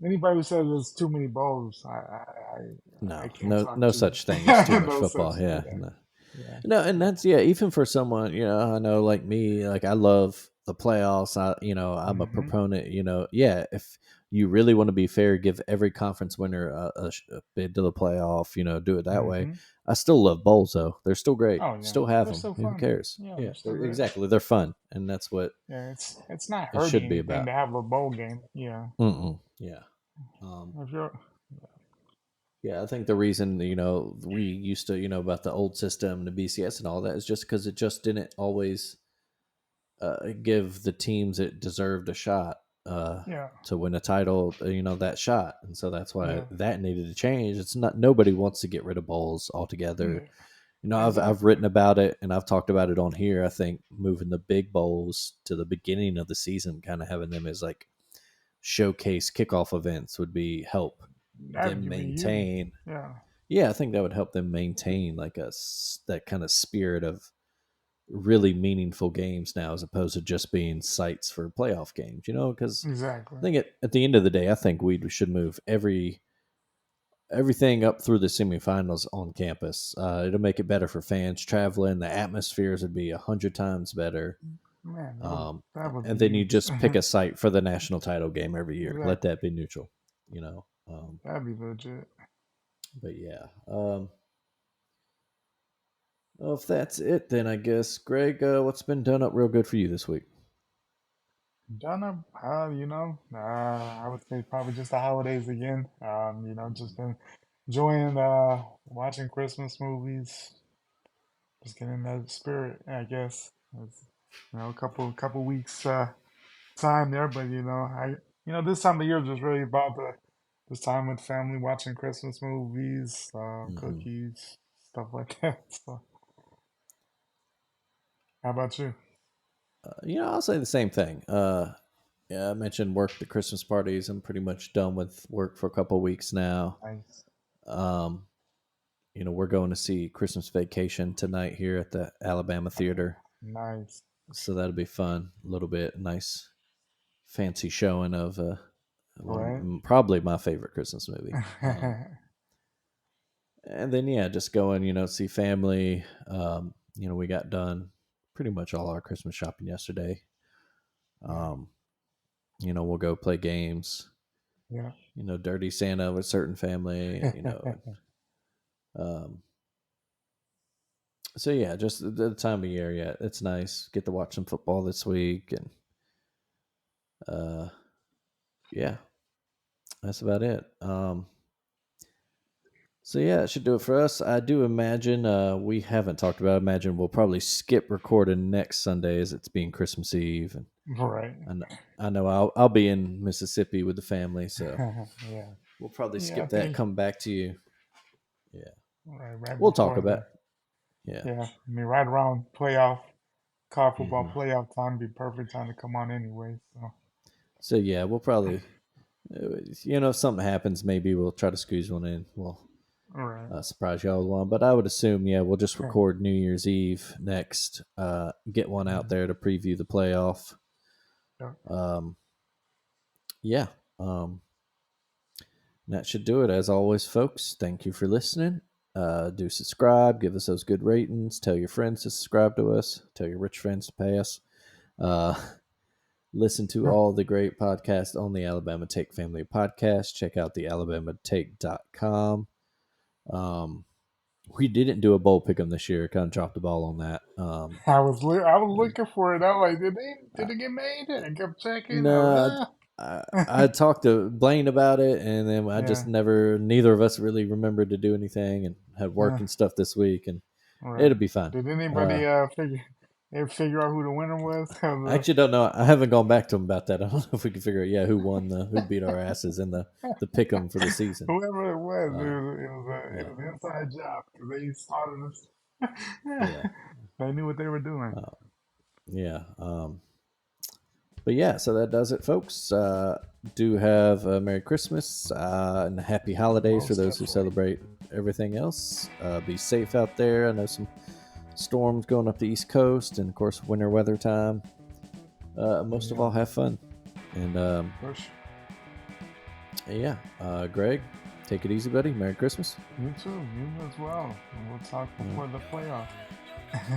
C: anybody who says there's too many bowls, I can't talk
B: no
C: to.
B: such thing as too much
C: No
B: football.
C: such.
B: Yeah,
C: Yeah,
B: no.
C: yeah,
B: No, and that's yeah. Even for someone, I know like me, like I love the playoffs. I'm a
C: mm-hmm,
B: proponent. Yeah. If you really want to be fair, give every conference winner a bid to the playoff. Do it that way.
C: mm-hmm.
B: I still love bowls though. They're still great.
C: Oh yeah,
B: Still have
C: they're
B: them.
C: still
B: Who
C: fun.
B: cares?
C: Yeah,
B: Yeah,
C: they're still
B: they're
C: great.
B: exactly. They're fun, and that's what
C: Yeah, it's not
B: it
C: hurting
B: should be
C: anything
B: about.
C: to have a bowl game. Yeah,
B: Mm-mm. Yeah. Um,
C: if you're,
B: yeah, I think the reason we used to about the old system, the BCS, and all that is just because it just didn't always give the teams that deserved a shot
C: yeah,
B: to win a title, that shot. And so that's why
C: yeah,
B: that needed to change. It's not nobody wants to get rid of bowls altogether.
C: yeah,
B: I've
C: exactly,
B: written about it and I've talked about it on here. I think moving the big bowls to the beginning of the season, kind of having them as like showcase kickoff events would be help
C: that
B: them
C: would be huge.
B: maintain.
C: Yeah,
B: Yeah, I think that would help them maintain like that kind of spirit of really meaningful games now as opposed to just being sites for playoff games, because
C: exactly.
B: I think at the end of the day, I think we should move everything up through the semifinals on campus. It'll make it better for fans traveling. The atmospheres would be 100 times better.
C: Man,
B: Um,
C: that would be
B: and then you
C: huge.
B: just pick a site for the national title game every year. Let
C: Exactly,
B: that be neutral, you know.
C: that'd be legit.
B: But yeah, well, if that's it, then I guess Greg, what's been done up real good for you this week?
C: Donna, I would say probably just the holidays again. Just been enjoying watching Christmas movies, just getting in that spirit, I guess. It's, a couple weeks time there, but this time of year is just really about this time with family watching Christmas movies,
B: Hmm.
C: cookies, stuff like that. So, how about you?
B: I'll say the same thing. Yeah, I mentioned work the Christmas parties. I'm pretty much done with work for a couple of weeks now.
C: Nice.
B: Um, we're going to see Christmas Vacation tonight here at the Alabama Theater,
C: Nice.
B: so that'll be fun. A little bit nice, fancy showing of
C: Right.
B: probably my favorite Christmas movie. And then yeah, just going, see family. We got done pretty much all our Christmas shopping yesterday. Um, we'll go play games.
C: Yeah.
B: Dirty Santa with certain family. Um, so yeah, just the time of year. Yeah, it's nice. Get to watch some football this week, and yeah, that's about it. So yeah, that should do it for us. I do imagine we haven't talked about. I imagine we'll probably skip recording next Sunday as it's being Christmas Eve, and
C: Right.
B: I know I'll be in Mississippi with the family, so
C: Yeah.
B: we'll probably
C: Yeah. I
B: skip that.
C: think.
B: Come back to you. Yeah,
C: Right
B: we'll talk
C: before
B: about.
C: the.
B: Yeah.
C: Yeah. I mean, right around college football
B: hmm
C: playoff time, be perfect time to come on anyway. So.
B: So yeah, we'll probably. If something happens, maybe we'll try to squeeze one in. We'll
C: All right.
B: surprise y'all with one. But I would assume, yeah, we'll just record New Year's Eve next. Get one out there to preview the playoff.
C: Yeah.
B: Um, yeah. That should do it. As always, folks, thank you for listening. Do subscribe, give us those good ratings, tell your friends to subscribe to us, tell your rich friends to pay us. Uh, listen to all the great podcasts on the Alabama Take Family Podcast. Check out the alabamatake.com. We didn't do a bowl pick'em this year. Kind of dropped the ball on that.
C: I was looking for it. I was like, did it get made? I kept checking.
B: No, I talked to Blaine about it, and then I just
C: Yeah.
B: neither of us really remembered to do anything, and had work
C: Uh,
B: and stuff this week, and
C: right.
B: it'll be fine.
C: Did anybody figure out who the winner was?
B: I actually don't know. I haven't gone back to him about that. I don't know if we can figure out, who beat our asses in the pick 'em for the season.
C: Whoever it was,
B: Uh,
C: it
B: yeah,
C: was an inside job because they started us.
B: yeah,
C: They knew what they were doing.
B: yeah. But yeah, so that does it, folks. Do have a Merry Christmas and Happy Holidays for
C: Most
B: those who
C: definitely.
B: celebrate everything else. Be safe out there. I know some storms going up the East Coast, and of course, winter weather time. Most of
C: Yeah.
B: all, have fun. And
C: Push.
B: yeah, Greg, take it easy, buddy. Merry Christmas.
C: You too. You as well. And we'll talk before the playoff.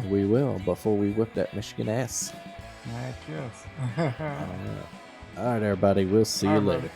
B: We will before we whip that Michigan ass.
C: Heck yes.
B: All right, everybody. We'll see
C: All
B: you
C: right,
B: later.
C: brother.